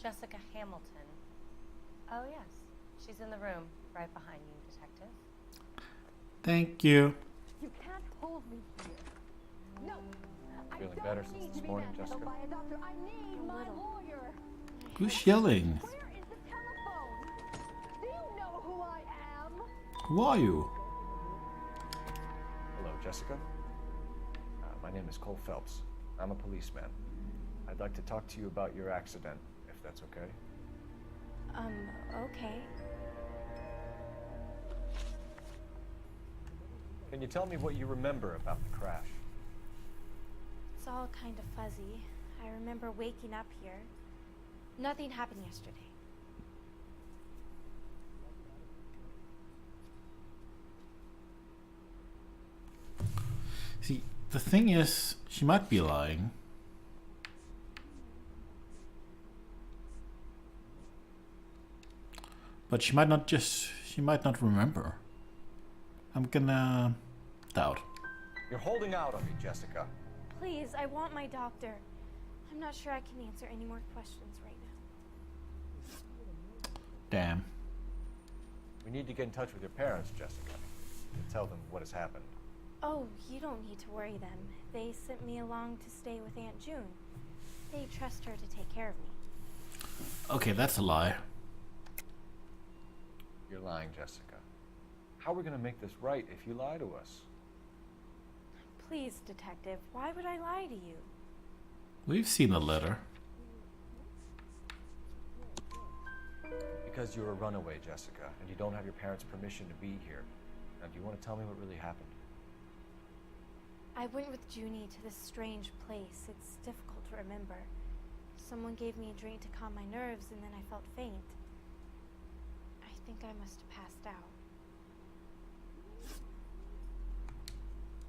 Jessica Hamilton. Oh, yes. She's in the room, right behind you, Detective. Thank you. You can't hold me here. No. Feeling better since this morning, Jessica? By a doctor. I need my lawyer. Who's yelling? Where is the telephone? Do you know who I am? Who are you? Hello, Jessica. My name is Cole Phelps. I'm a policeman. I'd like to talk to you about your accident, if that's okay. Okay. Can you tell me what you remember about the crash? It's all kind of fuzzy. I remember waking up here. Nothing happened yesterday. See, the thing is, she might be lying. But she might not remember. I'm gonna doubt. You're holding out on me, Jessica. Please, I want my doctor. I'm not sure I can answer any more questions right now. Damn. We need to get in touch with your parents, Jessica, and tell them what has happened. Oh, you don't need to worry them. They sent me along to stay with Aunt June. They trust her to take care of me. Okay, that's a lie. You're lying, Jessica. How are we going to make this right if you lie to us? Please, Detective, why would I lie to you? We've seen the letter. Because you're a runaway, Jessica, and you don't have your parents' permission to be here. Now, do you want to tell me what really happened? I went with Junie to this strange place. It's difficult to remember. Someone gave me a drink to calm my nerves, and then I felt faint. I think I must have passed out.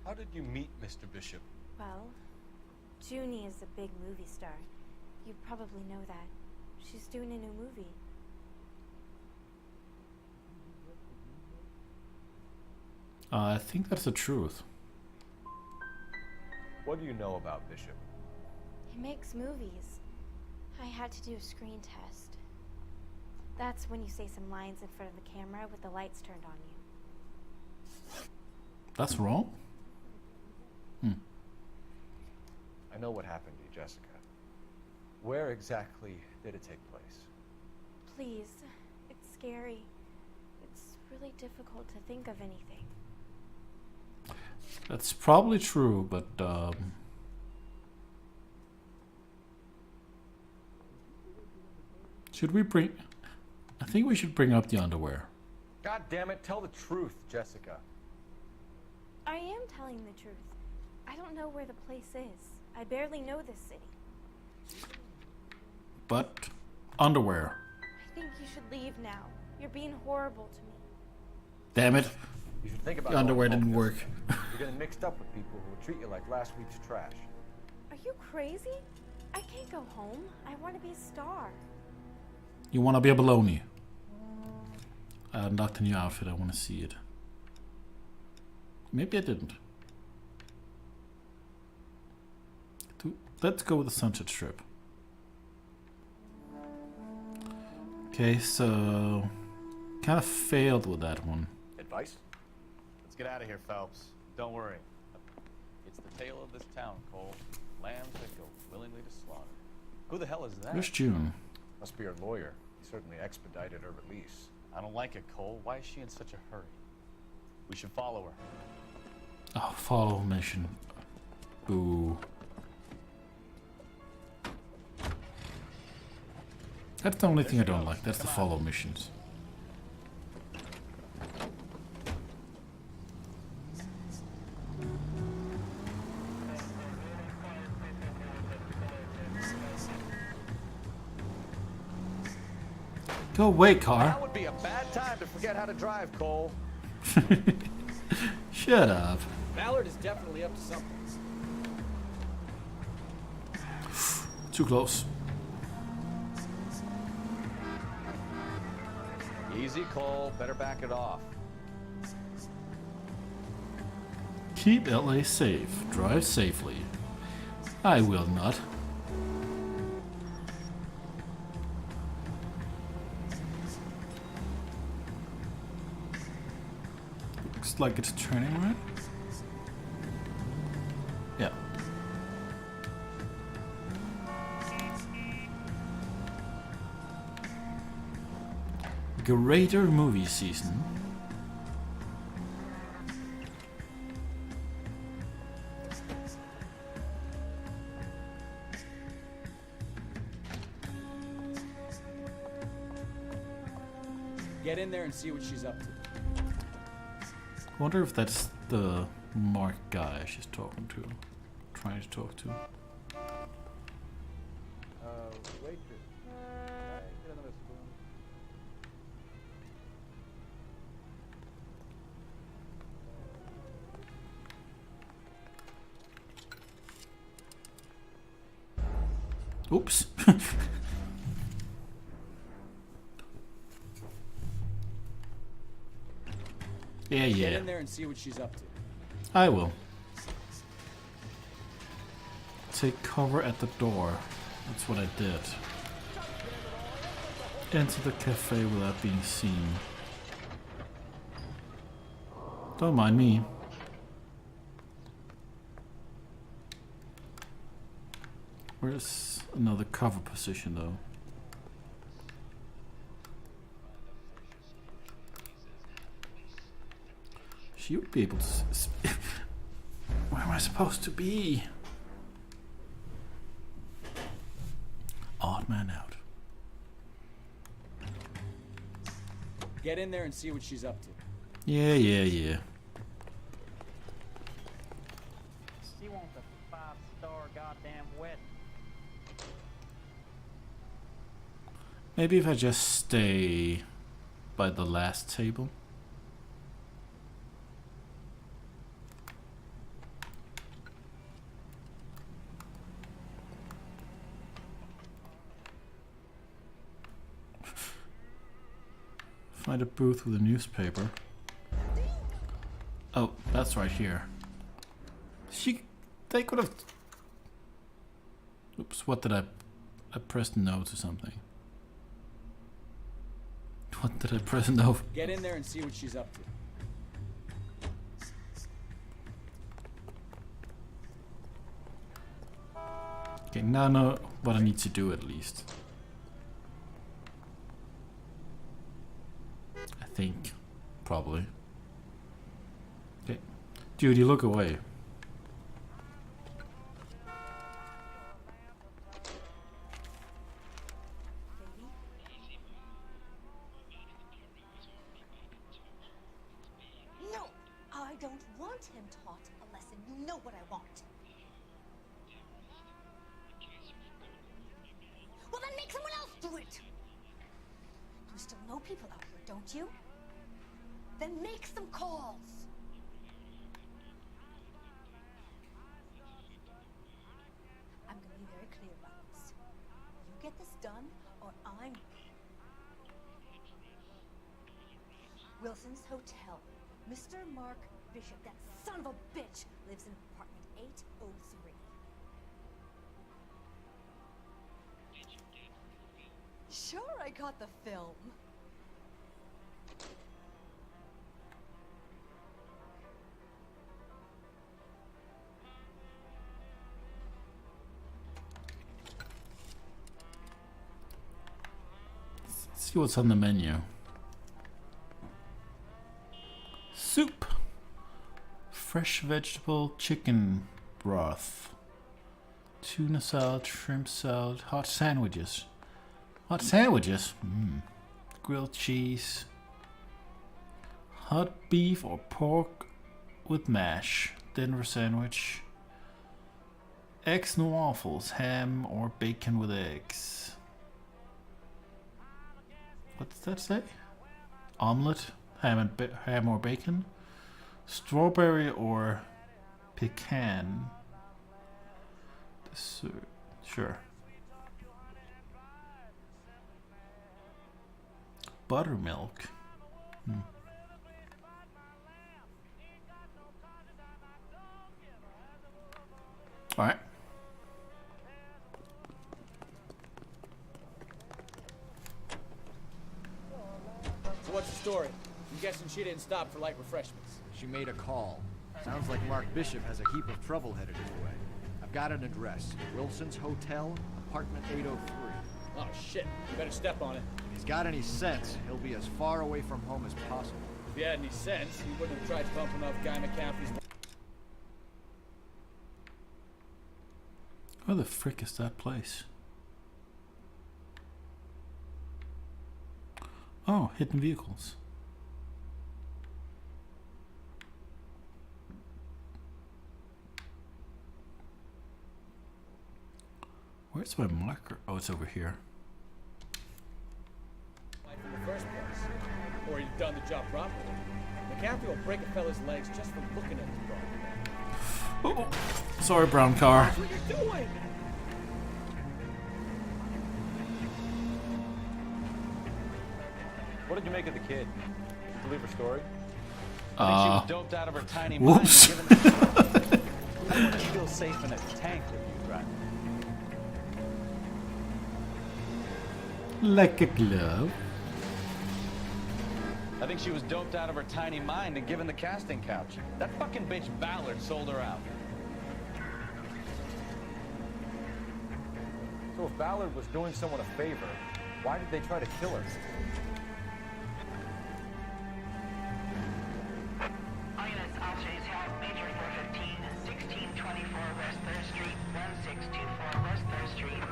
How did you meet Mr. Bishop? Well, Junie is a big movie star. You probably know that. She's doing a new movie. I think that's the truth. What do you know about Bishop? He makes movies. I had to do a screen test. That's when you say some lines in front of the camera with the lights turned on you. That's wrong? I know what happened to you, Jessica. Where exactly did it take place? Please, it's scary. It's really difficult to think of anything. That's probably true, but should we bring... I think we should bring up the underwear. God damn it, tell the truth, Jessica. I am telling the truth. I don't know where the place is. I barely know this city. But underwear. I think you should leave now. You're being horrible to me. Damn it. You should think about The underwear going home, didn't work. Jessica. You're getting mixed up with people who will treat you like last week's trash. Are you crazy? I can't go home. I want to be a star. You want to be a baloney? I unlocked a new outfit. I want to see it. Maybe I didn't. Let's go with the Sunset Strip. Okay, so kind of failed with that one. Advice? Let's get out of here, Phelps. Don't worry. It's the tale of this town, Cole. Lambs that go willingly to slaughter. Who the hell is that? Where's June? Must be our lawyer. He's certainly expedited her release. I don't like it, Cole. Why is she in such a hurry? We should follow her. Oh, follow mission. Boo. That's the only thing I don't like. That's the follow missions. Go away, car. That would be a bad time to forget how to drive, Cole. Shut up. Ballard is definitely up to something. Too close. Easy, Cole. Better back it off. Keep LA safe. Drive safely. I will not. Looks like it's turning right. Yeah. Greater movie season. Get in there and see what she's up to. I wonder if that's the Mark guy she's talking to. Trying to talk to. Waitress. Get another spoon. Oops. Yeah, Get yeah. in there and see what she's up to. I will. Take cover at the door. That's what I did. Enter the cafe without being seen. Don't mind me. Where's another cover position though? She would be able to. Where am I supposed to be? Odd man out. Get in there and see what she's up to. Yeah, yeah, yeah. She wants a 5-star goddamn wedding. Maybe if I just stay by the last table. Find a booth with a newspaper. Oh, that's right here. They could have. Oops, what did I pressed no to something. What did I press no? Get in there and see what she's up to. Okay, now I know what I need to do at least. I think. Probably. Okay. Dude, you look away. No, I don't want him taught a lesson. You know what I want. Well, then make someone else do it. You still know people out here, don't you? Then make some calls. I'm gonna be very clear about this. You get this done, or I'm... Wilson's Hotel. Mr. Mark Bishop, that son of a bitch, lives in apartment 803. Sure, I got the film. See what's on the menu. Soup. Fresh vegetable chicken broth. Tuna salad, shrimp salad, hot sandwiches. Hot sandwiches? Grilled cheese. Hot beef or pork with mash. Dinner sandwich. Eggs and waffles, ham or bacon with eggs. What does that say? Omelette, ham or bacon. Strawberry or pecan. Dessert. Sure. Buttermilk. All right. So what's the story? I'm guessing she didn't stop for light refreshments. She made a call. Sounds like Mark Bishop has a heap of trouble headed his way. I've got an address. Wilson's Hotel, apartment 803. Oh shit, you better step on it. If he's got any sense, he'll be as far away from home as possible. If he had any sense, he wouldn't have tried bumping off Guy McCaffrey's... Where the frick is that place? Oh, hidden vehicles. Where's my marker? Oh, it's over here. In the first place. Or he'd done the job properly. McCaffrey will break a fella's legs just from looking at his body. Oh, sorry, brown car. What are you doing? What did you make of the kid? Believe her story? I think she was doped out of her tiny whoops. mind. I wouldn't feel safe in a tank with you driving. Like a glove. I think she was doped out of her tiny mind and given the casting couch. That fucking bitch Ballard sold her out. So if Ballard was doing someone a favor, why did they try to kill her? Units, officers have Major 415, 1624 West 3rd Street, 1624 West 3rd Street.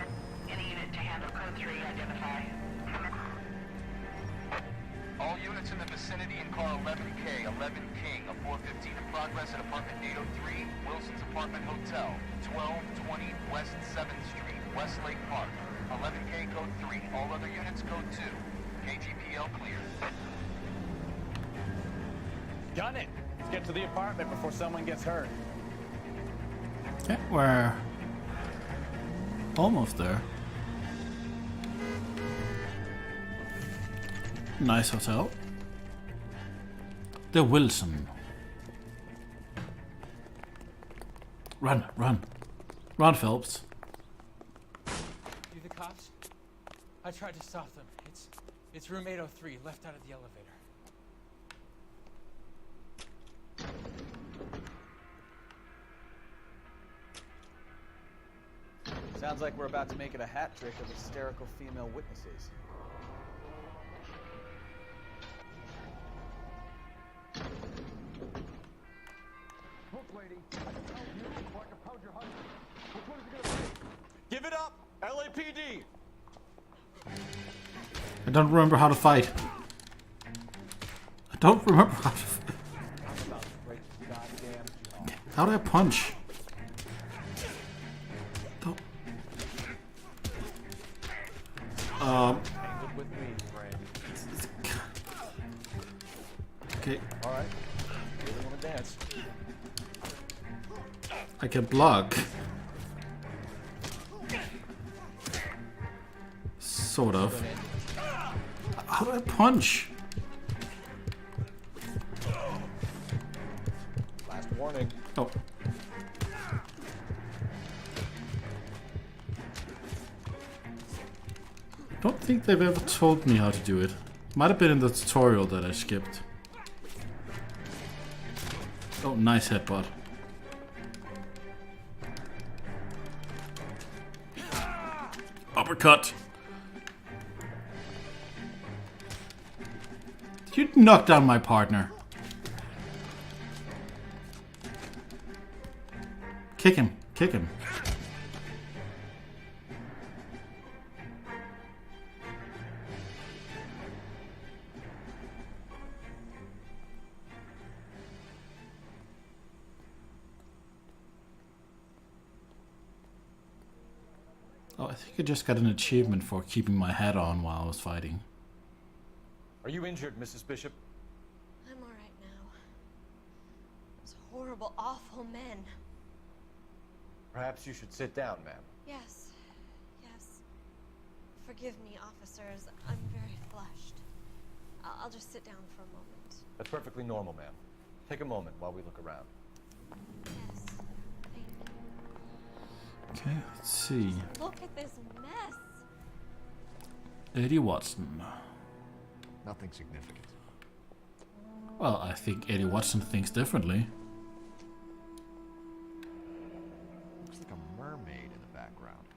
Any unit to handle code 3, identify. All units in the vicinity in car 11K, 11 King, a 415 in progress at apartment 803, Wilson's Apartment Hotel, 1220 West 7th Street, Westlake Park. 11K code 3, all other units code 2. KGPL clear. Gun it! Let's get to the apartment before someone gets hurt. Okay, we're almost there. Nice hotel. The Wilson. Run, run. Run, Phelps. You the cops? I tried to stop them. It's room 803, left out of the elevator. Sounds like we're about to make it a hat trick of hysterical female witnesses. Give it up! LAPD! I don't remember how to fight. I don't remember how to fight. How do I punch? Don't. Okay. All right. Really want to dance? I can block. Sort of. How do I punch? Last warning. Oh. I don't think they've ever told me how to do it. Might have been in the tutorial that I skipped. Oh, nice headbutt. Uppercut. You knocked down my partner. Kick him. Kick him. Oh, I think I just got an achievement for keeping my head on while I was fighting. Are you injured, Mrs. Bishop? I'm all right now. Those horrible, awful men. Perhaps you should sit down, ma'am. Yes. Yes. Forgive me, officers. I'm very flushed. I'll just sit down for a moment. That's perfectly normal, ma'am. Take a moment while we look around. Yes. Thank you. Okay, let's see. Look at this mess. Eddie Watson. Nothing significant. Well, I think Eddie Watson thinks differently. Looks like a mermaid in the background.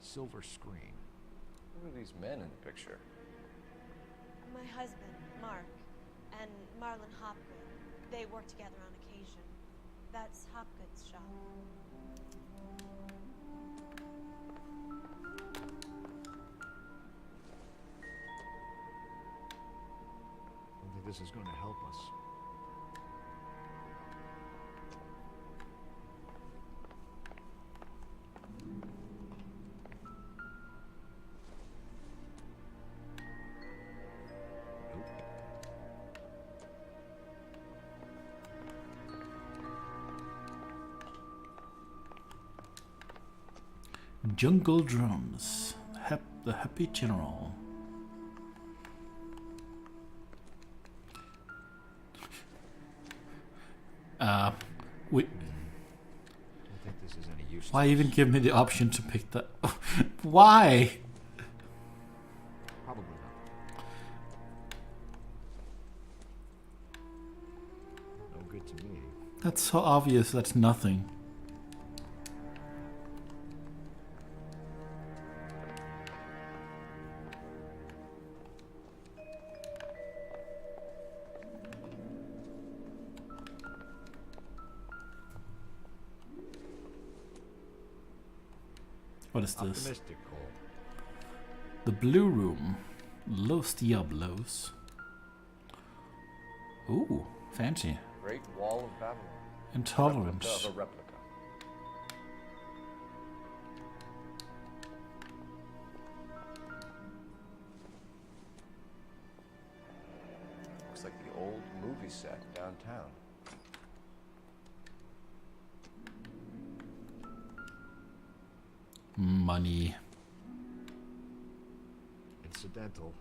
Silver screen. Who are these men in the picture? My husband, Mark, and Marlon Hopgood. They work together on occasion. That's Hopgood's shop. I don't think this is going to help us. Jungle Drums. The Happy General. I don't think this is any use. Why even give me the option to pick that? Why? Probably not. No good to me. That's so obvious. That's nothing. What is this? Optimistic, Cole. The Blue Room. Los Diablos. Ooh, fancy. Great Wall of Babylon. Intolerance. Replica of a replica. Looks like the old movie set downtown. Money. Incidental.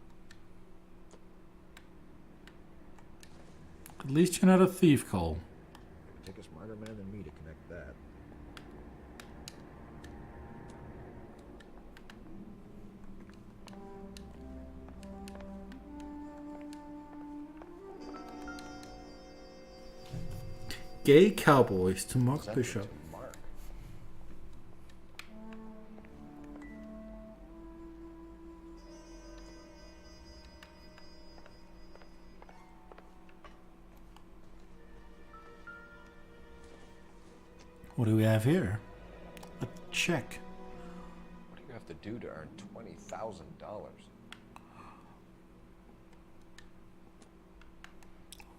At least you're not a thief, Cole. It would take a smarter man than me to connect that. Gay cowboys to Mark Sent it Bishop. to Mark. What do we have here? A check. What do you have to do to earn $20,000?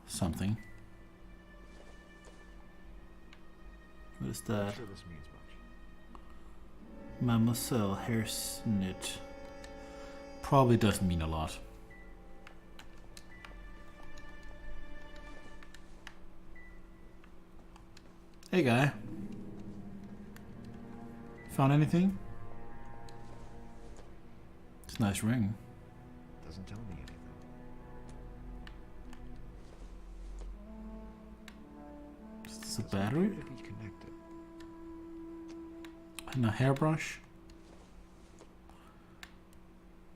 Something. What is I'm that? not sure this means much. Mademoiselle hair snit. Probably doesn't mean a lot. Hey guy. Found anything? It's a nice ring. Doesn't tell me anything. Is this a battery? To be connected. And a hairbrush?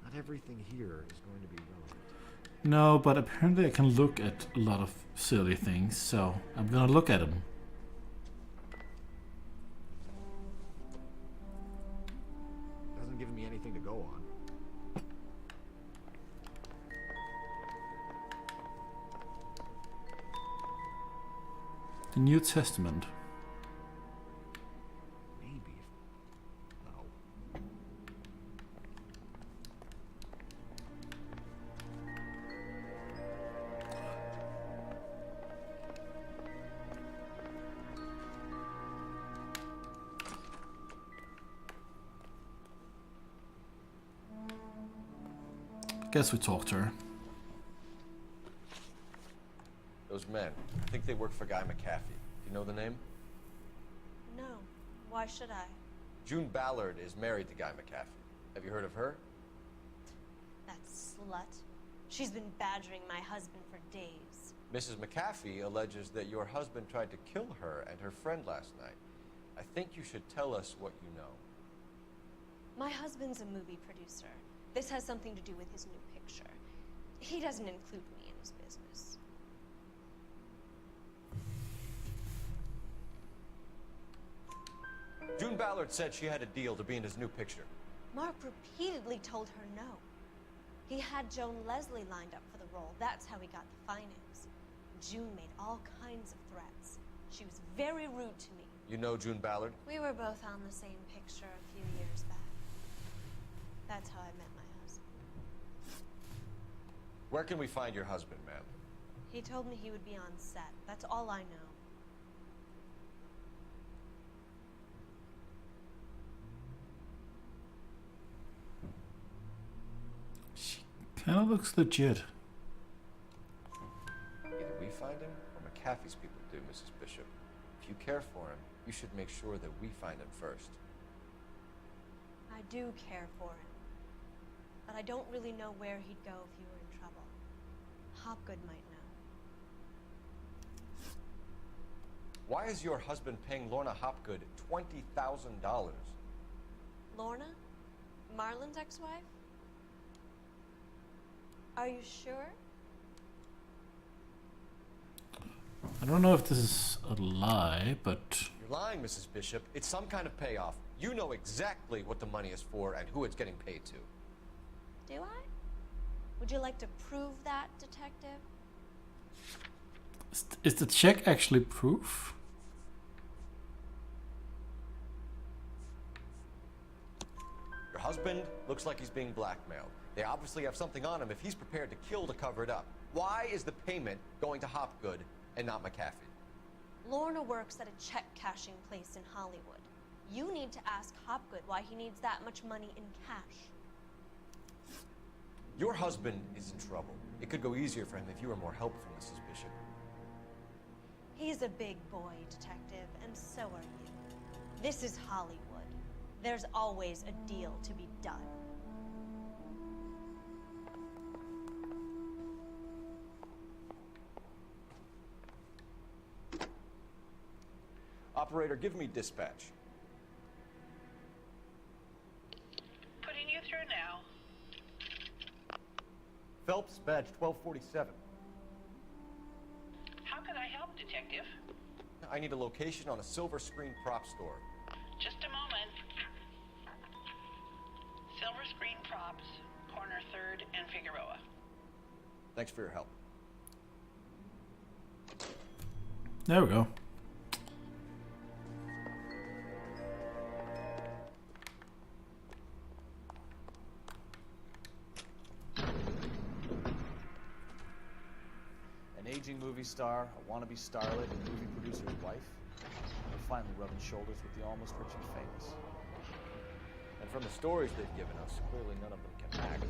Not everything here is going to be relevant. No, but apparently I can look at a lot of silly things, so I'm gonna look at them. Doesn't give me anything to go on. The New Testament. Maybe. No. Guess we talked to her. Those men, I think they work for Guy McAfee. Do you know the name? No. Why should I? June Ballard is married to Guy McAfee. Have you heard of her? That slut. She's been badgering my husband for days. Mrs. McAfee alleges that your husband tried to kill her and her friend last night. I think you should tell us what you know. My husband's a movie producer. This has something to do with his new picture. He doesn't include me in his business. June Ballard said she had a deal to be in his new picture. Mark repeatedly told her no. He had Joan Leslie lined up for the role. That's how he got the finance. June made all kinds of threats. She was very rude to me. You know June Ballard? We were both on the same picture a few years back. That's how I met my husband. Where can we find your husband, ma'am? He told me he would be on set. That's all I know. Kind of looks legit. Either we find him or McAfee's people do, Mrs. Bishop. If you care for him, you should make sure that we find him first. I do care for him. But I don't really know where he'd go if he were in trouble. Hopgood might know. Why is your husband paying Lorna Hopgood $20,000? Lorna? Marlon's ex-wife? Are you sure? I don't know if this is a lie, but... You're lying, Mrs. Bishop. It's some kind of payoff. You know exactly what the money is for and who it's getting paid to. Do I? Would you like to prove that, detective? Is the check actually proof? Your husband looks like he's being blackmailed. They obviously have something on him if he's prepared to kill to cover it up. Why is the payment going to Hopgood and not McAfee? Lorna works at a check-cashing place in Hollywood. You need to ask Hopgood why he needs that much money in cash. Your husband is in trouble. It could go easier for him if you were more helpful, Mrs. Bishop. He's a big boy, detective, and so are you. This is Hollywood. There's always a deal to be done. Operator, give me dispatch. Putting you through now. Phelps, badge 1247. How can I help, Detective? I need a location on a silver screen prop store. Just a moment. Silver Screen Props, corner 3rd and Figueroa. Thanks for your help. There we go. An aging movie star, a wannabe starlet, and movie producer's wife. They're finally rubbing shoulders with the almost rich and famous. And from the stories they've given us, clearly none of them can act.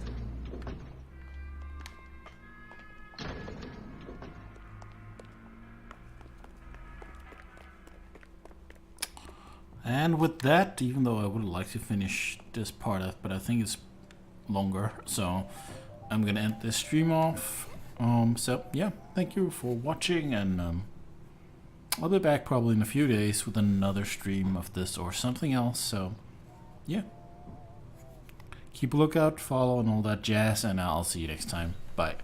And with that, even though I would like to finish this part of, but I think it's longer, so I'm gonna end this stream off. So yeah, thank you for watching, and I'll be back probably in a few days with another stream of this or something else. So yeah, keep a lookout, follow, and all that jazz, and I'll see you next time. Bye.